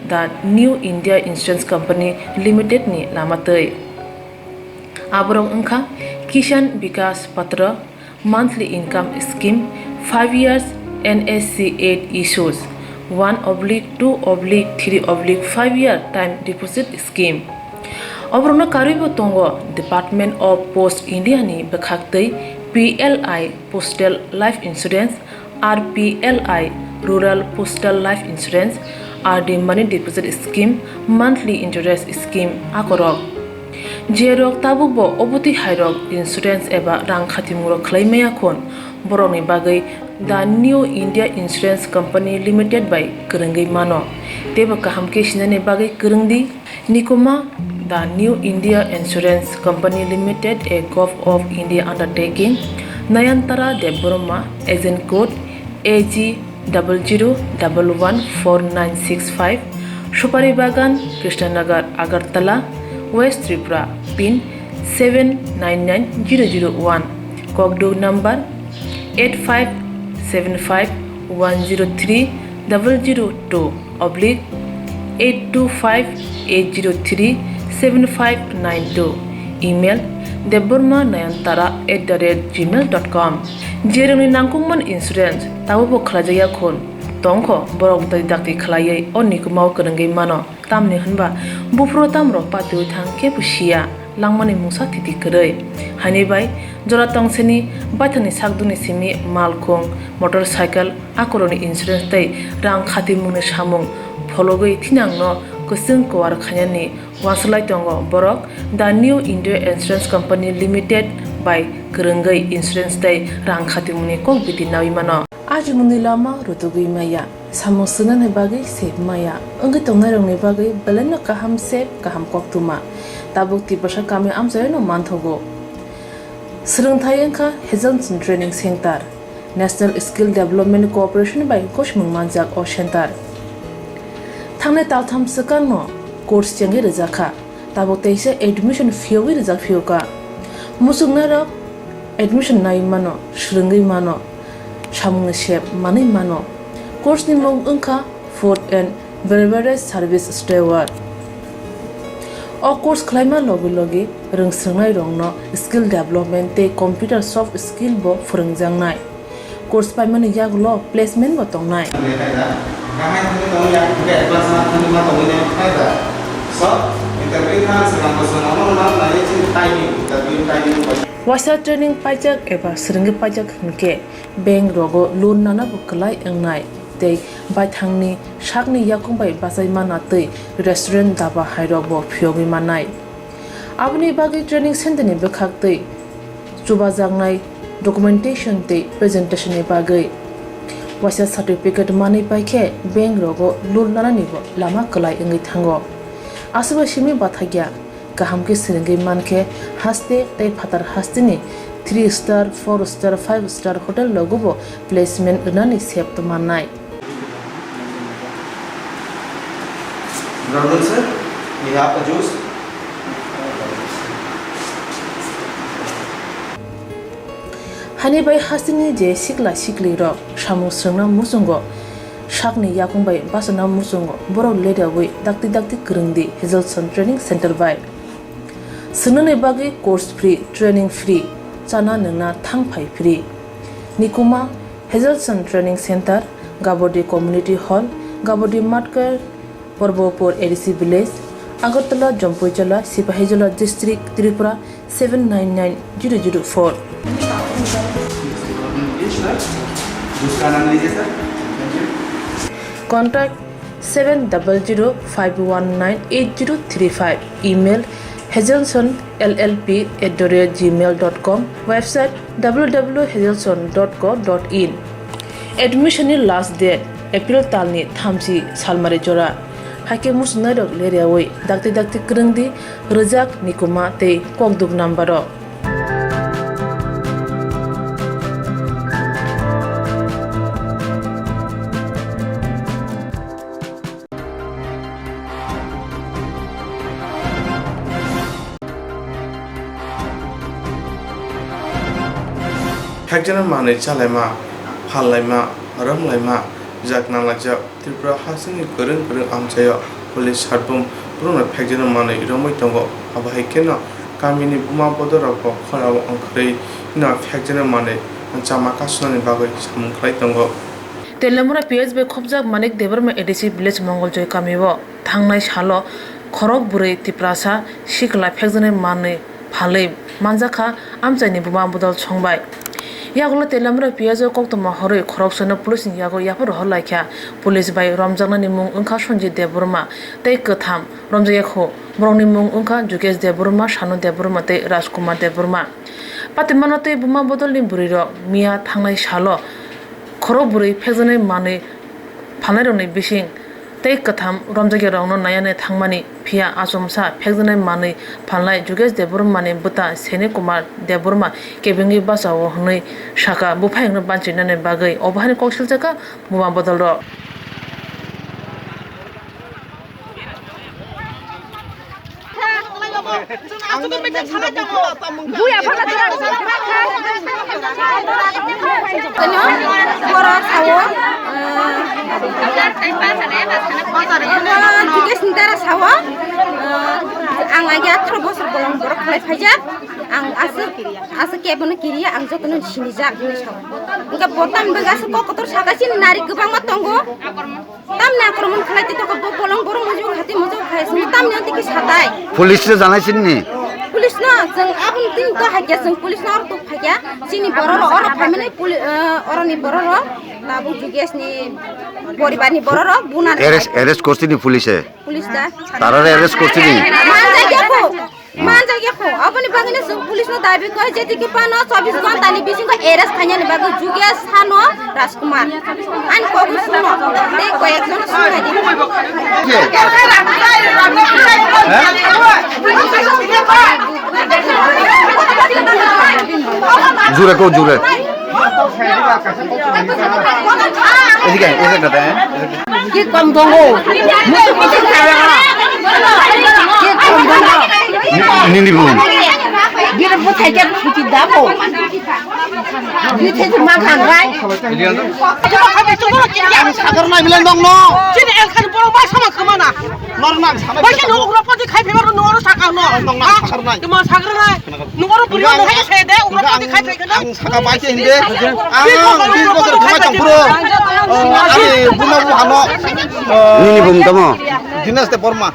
Speaker 4: the New India Insurance Company Limited ni lamatei aborong ungkha Kishan Vikas Patra monthly income scheme 5 years NSC 8 issues 1/2/3/5 year time deposit scheme Obrona karibo tongo Department of Post India ni bekhaktei PLI Postal Life Insurance RPLI Rural Postal Life Insurance RD Money Deposit Scheme Monthly Interest Scheme akorok Jerok tabukbo obuti hairok insurance eba rang khatimuro khlaimaya khon boroni bagai the New India Insurance Company Limited by Kurungai mano teba kaham ke sinane bagai kurungdi nikoma the New India Insurance Company Limited a Gov of India undertaking Nayantara Deborma agent code AG 00114965 Shupari Bagan Krishnanagar Agartala West Tripura pin 799001 Kokdo number 8575103 002 /825-803-7592 email deborma9tara@gmail.com jeroni nangkungman insurance tabu khlajaya khon tongkho borok dai dakti khlaiye onni kumau kanangai mano tamni hanba bufro tamro patu thang ke pusia langmani musa titi krai hani bai jora tongseni bathani sakduni simi malkhong motorcycle akoroni insurance tai rang khati mungni samung phologoi thinangno kusung kwar khanyani waslai tongo borok the new India Insurance Company Limited by Kerengai Insurance tai rang khati mungni kok biti nawi mano aji mungni lama rutugui maya samosuna ne bagi sep maya angi tongnai rongni bagi beleno kaham sep kaham Koktwma tabuk tibasha kami amsayo no manthogo Swrangchati engkha Hazelson Training Center National Skill Development Corporation by Koshmung Manjak o Center Thangnai taltham sakangno course changi rejakha tabuk teise admission fee rejak fioka musungna rok admission nai mano shrungai mano samung sep mani mano course ni mong engkha food and beverage service steward o course khlaima logi rungsrangnai rongno skill development te computer soft skill bo phurungjangnai course paimani yaglo placement bo tongnai Wasa training pajak eba seringi pajak hingke bank rogo loan nana bukalai engnai tei baithangni sakni yakungbai basai mana tei restaurant daba hairok bo phiogi manai abni bagi training center ni bekhak tei chubajangnai documentation tei presentation ni bagai wasa certificate mani paikhe bank rogo loan nana ni bo lama kalai engai thango asba simi bathagya kahamke seringi manke haste tei phatar hastini 3 star 4 star 5 star hotel logobo placement unani sep to manai
Speaker 7: Brother sir, we have a juice.
Speaker 4: Hani bai hasini je sikli ro samu srangna musungo sakni yakungbai basana musungo borok leda wi dakti krungdi Hazelson Training Center by Sunane bagi course free training free chana nungna thangphai free Nikuma Hazelson Training Center Gabodi Community Hall Gabodi Matkar Porbopur ADC Village Agartala Jampuijala Sipahijala District Tripura 799004 Contact 7005198035 email hazelsonllp@gmail.com website www.hazelson.co.in admission last date April talni thamsi salmari jora hake musna dok leriawai dakti krungdi rejak nikuma tei kokduk nambaro
Speaker 1: Hakjana mane chalaima halaima ramlaima jakna lajak Tripura hasini kurung amchayo police harbum puruna hakjana mane iromoi tongo abahai kena kamini buma bodorako kharaw angkhrai na hakjana mane chama kasnani bagai samungkhrai tongo
Speaker 4: Telamura PSB khobjak manik debarma ADC village mongoljoy kamibo thangnai salo khorok burai tiprasa sikla phekjane mane phalei manjakha amchaini buma bodol chongbai Yagulo Telamura Piazo Koktwma Hore Khoroksona Police Yago Yapur Holaikha Police by Ramjana Nimung Unka Sonji Deborma Tei Katham Ramjayakho Browni Mung Unka Juges Deborma Shanu Deborma Tei Rajkumar Deborma Patimano Tei Buma Bodolni Buriro Mia Thangnai Shalo Khoro Buri Phekjane Mane Phanaroni Bishing Tei Katham Ramjage Rauno Nayane Thangmani Phia Asomsa Phekjane Mane Phanlai Juges Deborma ne Buta Sene Kumar Deborma Kebengi Basawo Hnoi Shaka Buphaingno Banchinane Bagai Obahani Koksilchaka Buma Bodolro
Speaker 11: Ang lagi 18 bosor bolong borok khalai phaijak ang ase kebono kiriya ang jotono sinijak ni saw engka botam begas ko kotor sagasin nari gebang ma tongo tam na akromon khalai ti to bolong borok mojo khati mojo khais tam ne tiki satai
Speaker 19: police জানাইছেন নি
Speaker 11: police ना जों आबुन दिन तो Hagia जों police ना तो फागिया जोंनि बर' अर फामिलि अरनि बर' लाबु जुगेसनि परिबारनि बर' बुना
Speaker 19: এরেস্ট করছেন নি পুলিশে
Speaker 11: पुलिस दा
Speaker 19: তারারে এরেস্ট করছেন নি
Speaker 11: मान जागे को अपनी बागने जों पुलिस ना दाबी को जेति कि पानो 24 घंटा नि बिसिङ को एरेस्ट खाnya नि बागु जुगेस सानो राजकुमार आन को सुनो दे को एकजन सुनाइ दि
Speaker 19: জুরে কো জুরে এদিকে এসে কথা
Speaker 11: কি কম দঙ্গো মুতি খাওয়া কি কম দঙ্গো
Speaker 19: নিনিবুম
Speaker 11: Gila po tayo dyan, puti damo. Dito sa mga kangray. Coba kami tumulong kaya.
Speaker 14: সাগর নাই মিলেন দং ন
Speaker 10: Sini elkan borong ba sama kemana?
Speaker 14: Normal সাগর
Speaker 10: Ba sini ukro pati khai febar nungoro sakar no.
Speaker 14: দং না সাগর নাই
Speaker 10: Cuma sakar na. Nungoro puri no hai sede ukro pati khai febar.
Speaker 14: আং সাকা পাইছে হিন্দে আং 20 বছর ঘুমাই চামপুরো আমি বুমা বুহানো
Speaker 19: নিনিবুম তমো
Speaker 14: দিনাসতে বর্মা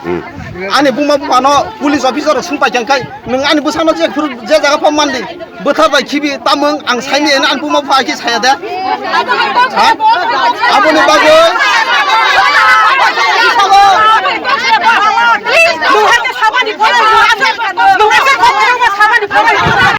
Speaker 14: आने बुमा बुमानो पुलिस अफिसर सुनपाय जंखाय नों आने बोसानो जे जायगा फम मानदि बोथारबाय खिबि तामों आं साइनि आन बुमा बुफा खि साया दे आबोनि बागै